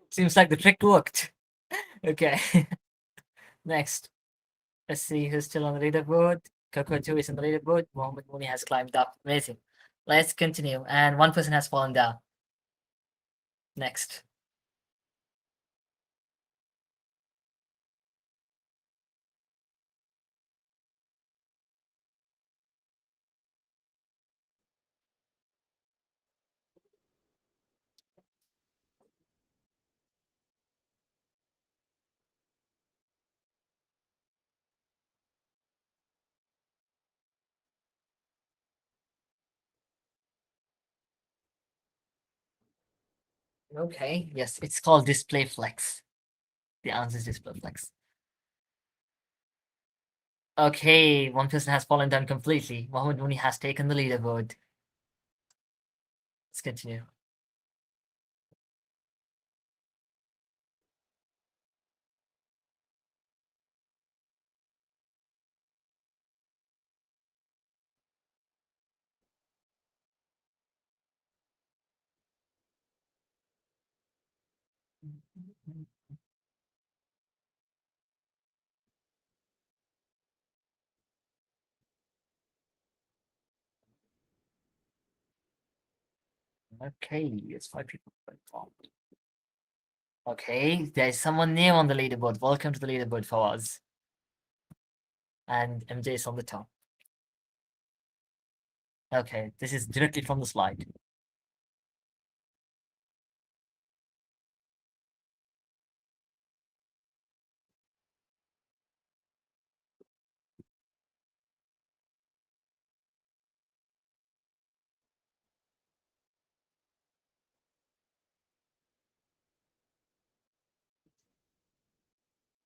Seems like the trick worked. Okay. Next. Let's see who's still on the leaderboard. Cockatoo is on the leaderboard. Mohammed Mooney has climbed up. Amazing. Let's continue. And one person has fallen down. Next. Okay, yes, it's called display flex. The answer is display flex. Okay, one person has fallen down completely. Mohammed Mooney has taken the leaderboard. Let's continue. Okay, it's 5 people. Okay, there's someone new on the leaderboard. Welcome to the leaderboard, Fawaz. And MJ is on the top. Okay, this is directly from the slide.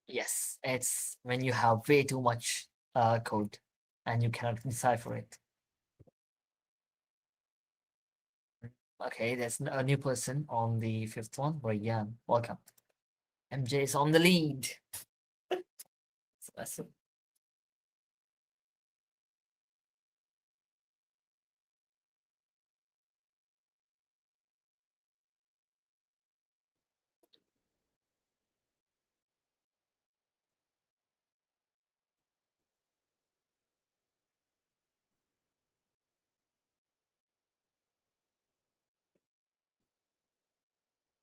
Yes, it's when you have way too much code and you cannot decipher it. Okay, there's a new person on the fifth one. Rayyan, welcome. MJ is on the lead. So that's it.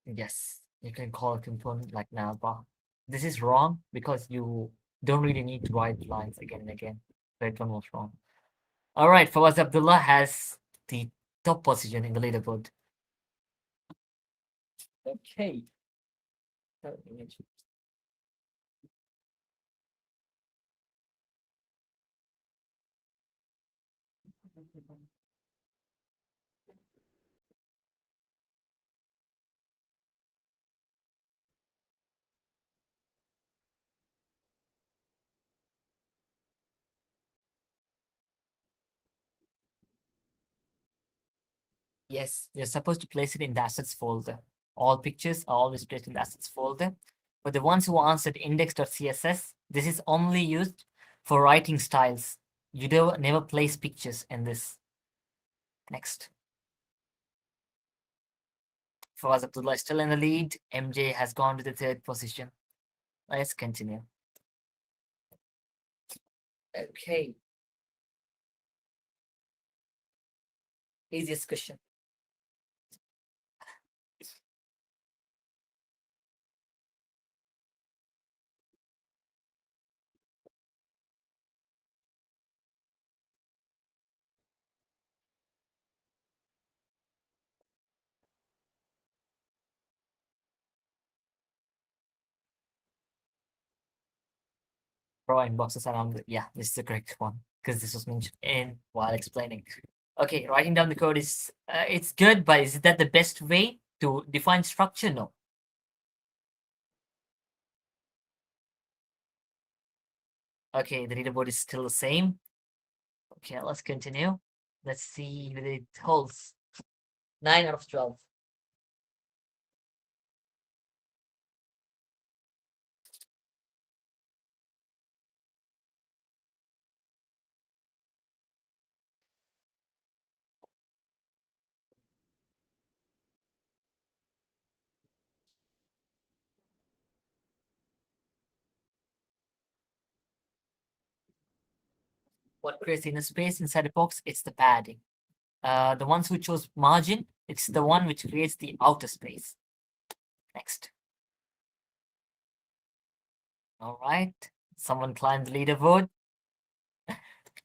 Yes, you can call a component like navbar. This is wrong because you don't really need to write lines again and again. That one was wrong. All right, Fawaz Abdullah has the top position in the leaderboard. Okay. Yes, you're supposed to place it in the assets folder. All pictures are always placed in the assets folder. But the ones who answered index.css, this is only used for writing styles. You do never place pictures in this. Next. Fawaz Abdullah is still in the lead. MJ has gone to the third position. Let's continue. Okay. Easiest question. Drawing boxes around it. Yeah, this is the correct one because this was mentioned in while explaining. Okay, writing down the code is it's good, but is that the best way to define structure? No. Okay, the leaderboard is still the same. Okay, let's continue. Let's see whether it holds. 9 out of 12. What creates inner space inside a box? It's the padding. The ones who chose margin, it's the one which creates the outer space. Next. All right. Someone climbed the leaderboard.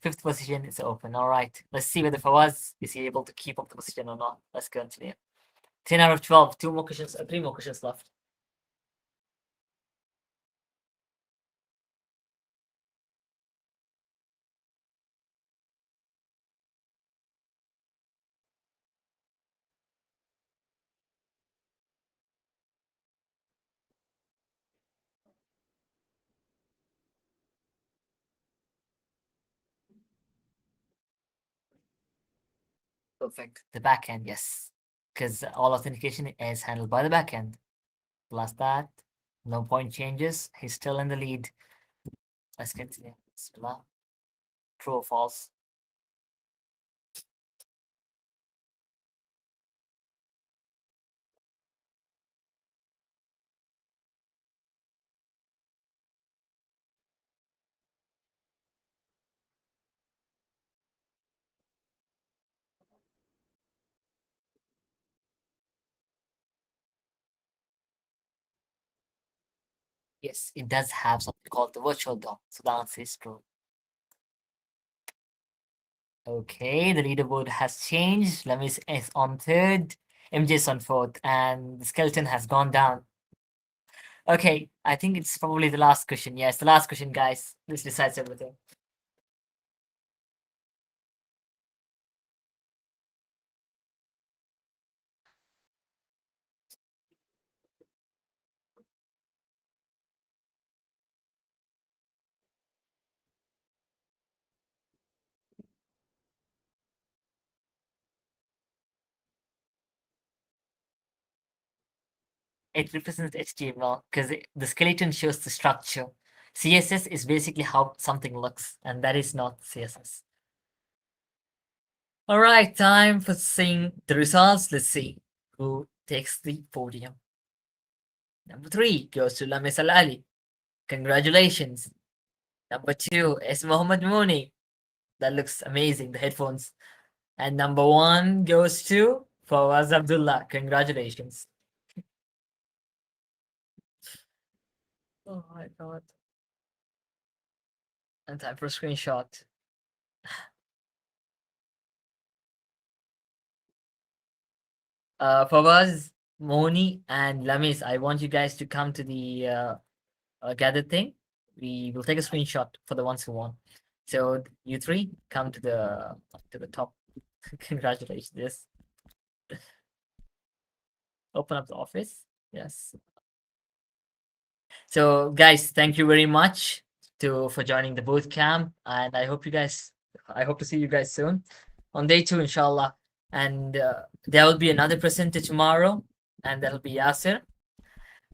Fifth position is open. All right. Let's see whether Fawaz is he able to keep up the position or not. Let's continue. 10 out of 12. Two more questions, three more questions left. Perfect. The backend, yes. Because all authentication is handled by the backend. Plus that, no point changes. He's still in the lead. Let's continue. Bismillah. True or false? Yes, it does have something called the virtual DOM. So the answer is true. Okay, the leaderboard has changed. Lemis is on third, MJ is on fourth, and the skeleton has gone down. Okay, I think it's probably the last question. Yes, the last question, guys. This decides everything. It represents HTML because the skeleton shows the structure. CSS is basically how something looks, and that is not CSS. All right, time for seeing the results. Let's see who takes the podium. Number 3 goes to Lamis Al Ali. Congratulations. Number 2 is Mohammed Mooni. That looks amazing, the headphones. And number 1 goes to Fawaz Abdullah. Congratulations. Oh my god. And time for a screenshot. Fawaz, Moni, and Lamis, I want you guys to come to the gathered thing. We will take a screenshot for the ones who won. So you three come to the top. Congratulations. Yes. Open up the office. Yes. So guys, thank you very much for joining the boot camp, and I hope to see you guys soon on day 2, inshallah. And there will be another presenter tomorrow, and that'll be Yasser.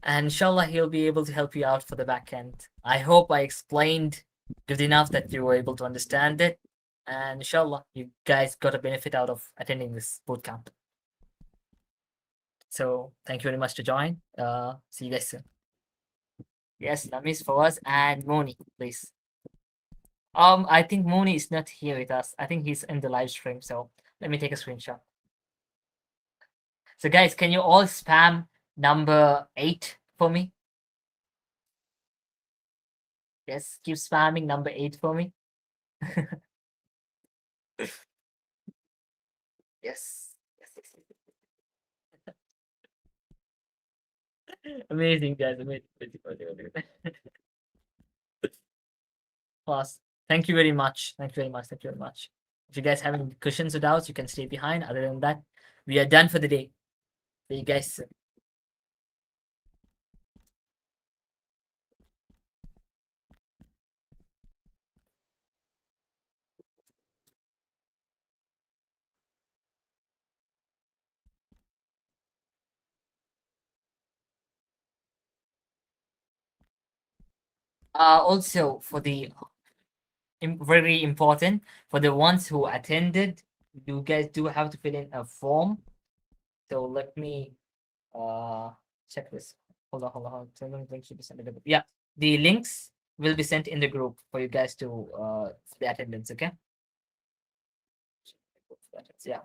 And inshallah, he'll be able to help you out for the back end. I hope I explained good enough that you were able to understand it. And inshallah, you guys got a benefit out of attending this bootcamp. So thank you very much to join. See you guys soon. Yes, Lamis, Fawaz, and Moni, please. I think Moni is not here with us. I think he's in the live stream. So let me take a screenshot. So guys, can you all spam number 8 for me? Yes, keep spamming number 8 for me. Yes. Yes, yes, yes. Amazing, guys. Amazing. Class. Thank you very much. Thank you very much. Thank you very much. If you guys have any questions or doubts, you can stay behind. Other than that, we are done for the day. See you guys soon. Also, for the very important, for the ones who attended, you guys do have to fill in a form. So let me check this. Hold on. So the link should be sent in the group. Yeah, the links will be sent in the group for you guys to for the attendance. Okay. Yeah.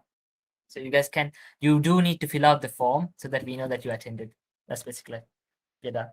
So you do need to fill out the form so that we know that you attended. That's basically it. You're done.